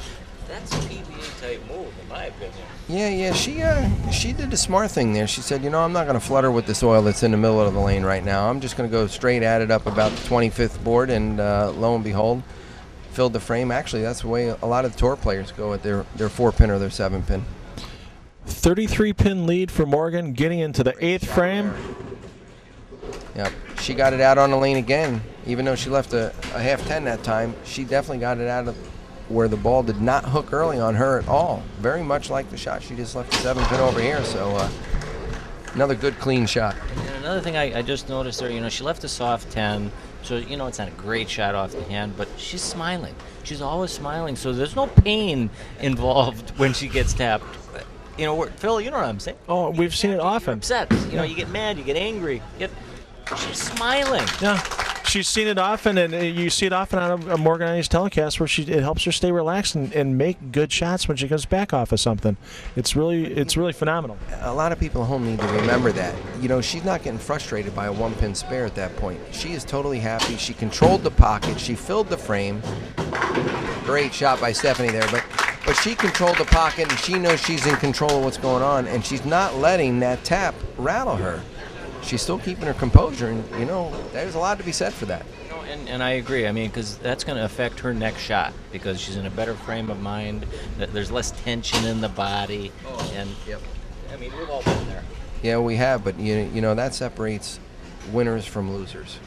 That's a PBA type move, in my opinion. Yeah, she did the smart thing there. She said, I'm not going to flutter with this oil that's in the middle of the lane right now. I'm just going to go straight at it up about the 25th board, and lo and behold, filled the frame. Actually, that's the way a lot of the tour players go at their 4-pin or their 7-pin. 33-pin lead for Morgan, getting into the 8th frame. Yep, she got it out on the lane again. Even though she left a half 10 that time, she definitely got it out of where the ball did not hook early on her at all. Very much like the shot she just left the 7-pin over here. So another good clean shot. And another thing I just noticed there, she left a soft 10, so it's not a great shot off the hand, but she's smiling. She's always smiling, so there's no pain involved when she gets tapped. Phil, you know what I'm saying? Oh, we've seen it often. You're upset. You get mad, you get angry. Yet she's smiling. Yeah. She's seen it often, and you see it often on a Morgan Ice telecast where it helps her stay relaxed and make good shots when she comes back off of something. It's really phenomenal. A lot of people at home need to remember that. She's not getting frustrated by a 1-pin spare at that point. She is totally happy. She controlled the pocket. She filled the frame. Great shot by Stephanie there, but she controlled the pocket, and she knows she's in control of what's going on, and she's not letting that tap rattle her. She's still keeping her composure, and there's a lot to be said for that. And I agree. Because that's going to affect her next shot because she's in a better frame of mind. There's less tension in the body, and yep. We've all been there. Yeah, we have, but that separates winners from losers.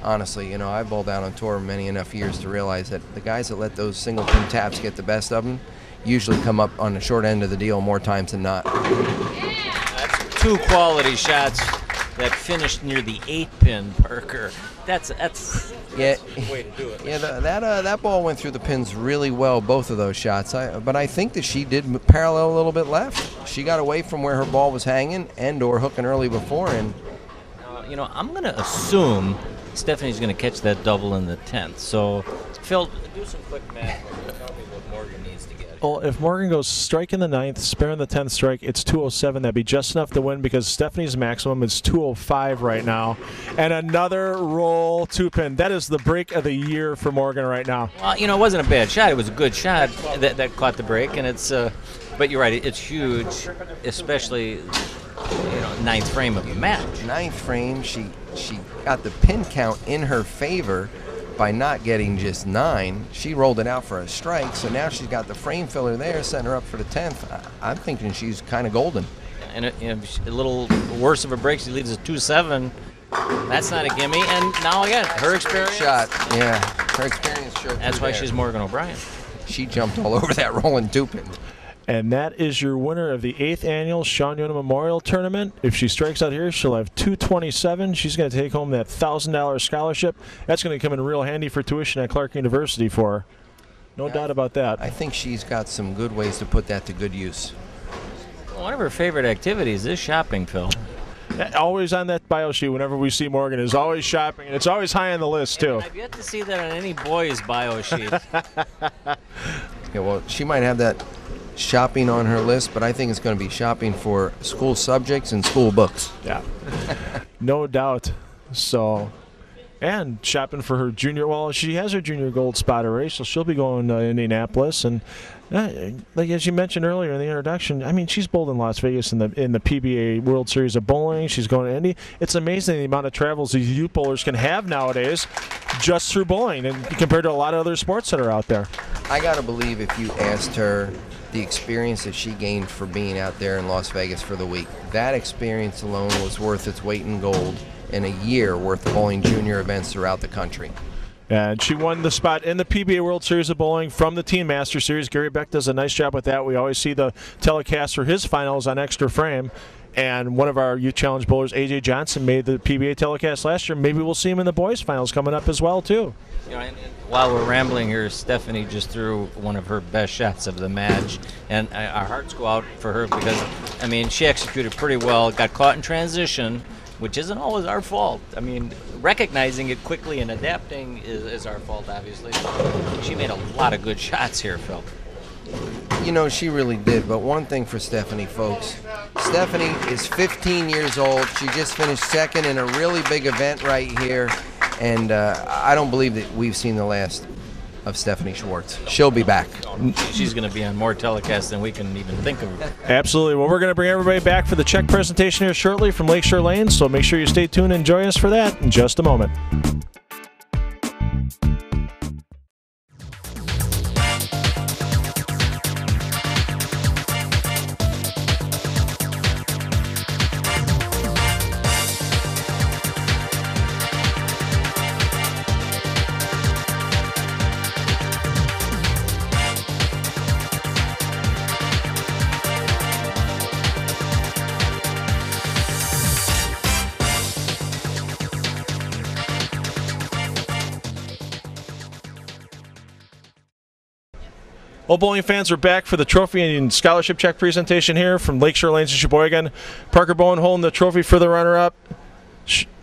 Honestly, I've bowled out on tour many enough years to realize that the guys that let those single pin taps get the best of them usually come up on the short end of the deal more times than not. That's 2 quality shots that finished near the 8-pin, Parker. That's a way to do it. Yeah, that ball went through the pins really well, both of those shots. But I think that she did parallel a little bit left. She got away from where her ball was hanging or hooking early before. And I'm going to assume Stephanie's going to catch that double in the 10th. So, Phil, do some quick math. Tell me what Morgan needs to get. Well, if Morgan goes strike in the 9th, spare in the 10th strike, it's 207. That'd be just enough to win because Stephanie's maximum is 205 right now. And another roll 2-pin. That is the break of the year for Morgan right now. Well, it wasn't a bad shot. It was a good shot that caught the break, and it's. But you're right. It's huge, especially 9th frame of the match. 9th frame, she got the pin count in her favor. By not getting just 9, she rolled it out for a strike, so now she's got the frame filler there, setting her up for the 10th. I'm thinking she's kind of golden. And a little worse of a break, she leaves a 2-7. That's not a gimme. And now again, her experience. Shot, yeah. Her experience showed. That's why she's Morgan O'Brien. She jumped all over that rolling 2-pin. And that is your winner of the 8th annual Sean Yonan Memorial Tournament. If she strikes out here, she'll have 227. She's going to take home that $1,000 scholarship. That's going to come in real handy for tuition at Clark University for her. No doubt about that. I think she's got some good ways to put that to good use. One of her favorite activities is shopping, Phil. Always on that bio sheet whenever we see Morgan is always shopping, and it's always high on the list, too. I've yet to see that on any boy's bio sheet. Yeah, well, she might have that shopping on her list, but I think it's going to be shopping for school subjects and school books. Yeah, no doubt. So, and shopping for her junior. Well, she has her junior gold spot already, so she'll be going to Indianapolis. And like as you mentioned earlier in the introduction, she's bowled in Las Vegas in the PBA World Series of Bowling. She's going to Indy. It's amazing the amount of travels these youth bowlers can have nowadays, just through bowling, and compared to a lot of other sports that are out there. I got to believe if you asked her the experience that she gained for being out there in Las Vegas for the week, that experience alone was worth its weight in gold in a year worth of bowling junior events throughout the country. And she won the spot in the PBA World Series of Bowling from the Teen Master Series. Gary Beck does a nice job with that. We always see the telecast for his finals on Extra Frame. And one of our Youth Challenge bowlers, A.J. Johnson, made the PBA telecast last year. Maybe we'll see him in the boys' finals coming up as well, too. And while we're rambling here, Stephanie just threw one of her best shots of the match. And our hearts go out for her because, she executed pretty well, got caught in transition, which isn't always our fault. Recognizing it quickly and adapting is our fault, obviously. She made a lot of good shots here, Phil. You know, she really did. But one thing for Stephanie, folks. Stephanie is 15 years old. She just finished second in a really big event right here. And I don't believe that we've seen the last of Stephanie Schwartz. She'll be back. She's going to be on more telecasts than we can even think of. Absolutely. Well, we're going to bring everybody back for the check presentation here shortly from Lakeshore Lanes, so make sure you stay tuned and join us for that in just a moment. Well, bowling fans, we're back for the trophy and scholarship check presentation here from Lakeshore Lanes in Sheboygan. Parker Bohn holding the trophy for the runner-up.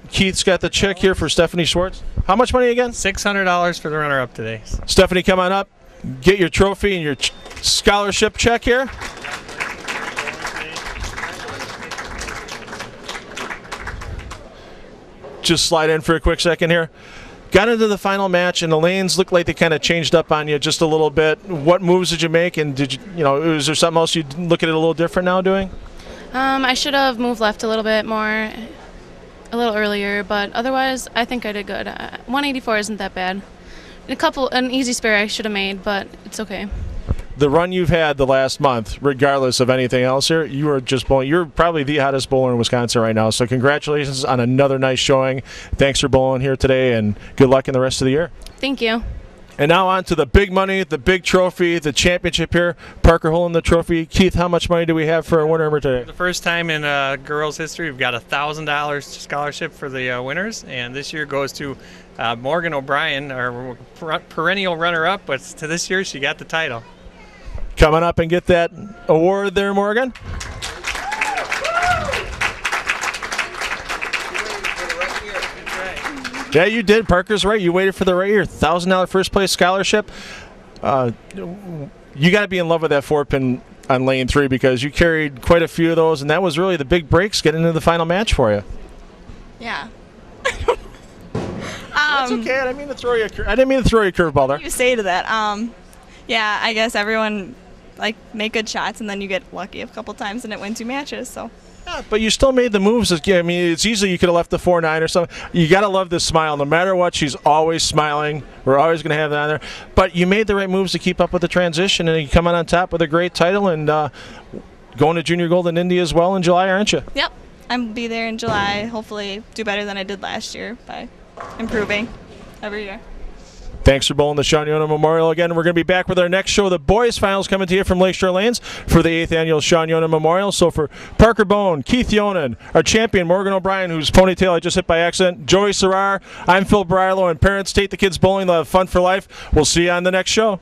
Keith's got the check here for Stephanie Schwartz. How much money again? $600 for the runner-up today. Stephanie, come on up. Get your trophy and your scholarship check here. Just slide in for a quick second here. Got into the final match, and the lanes looked like they kind of changed up on you just a little bit. What moves did you make, and did you know, is there something else you'd look at it a little different now doing? I should have moved left a little bit more, a little earlier, but otherwise, I think I did good. 184 isn't that bad. An easy spare I should have made, but it's okay. The run you've had the last month, regardless of anything else here, you are just bowling. You're probably the hottest bowler in Wisconsin right now. So congratulations on another nice showing. Thanks for bowling here today, and good luck in the rest of the year. Thank you. And now on to the big money, the big trophy, the championship here. Parker holding the trophy. Keith, how much money do we have for a winner today? The first time in girls' history, we've got a $1,000 scholarship for the winners, and this year goes to Morgan O'Brien, our perennial runner-up, but to this year she got the title. Coming up and get that award there, Morgan. Yeah, you did. Parker's right. You waited for the right here. $1,000 first place scholarship. You got to be in love with that 4-pin on lane 3 because you carried quite a few of those, and that was really the big breaks getting into the final match for you. Yeah. That's okay. I didn't mean to throw you a curveball there. You say to that. Yeah, I guess everyone make good shots, and then you get lucky a couple times, and it wins you matches. So. Yeah, but you still made the moves. I mean, it's easy. You could have left the 4-9 or something. You got to love this smile. No matter what, she's always smiling. We're always going to have that on there. But you made the right moves to keep up with the transition, and you come on top with a great title and going to Junior Gold in Indy as well in July, aren't you? Yep, I'll be there in July. Hopefully, do better than I did last year by improving every year. Thanks for bowling the Yonan Memorial again. We're going to be back with our next show, the boys finals, coming to you from Lakeshore Lanes for the 8th annual Yonan Memorial. So for Parker Bohn, Keith Yonan, our champion Morgan O'Brien, whose ponytail I just hit by accident, Joe Cerar, I'm Phil Brylow, and parents, take the kids bowling. They'll have fun for life. We'll see you on the next show.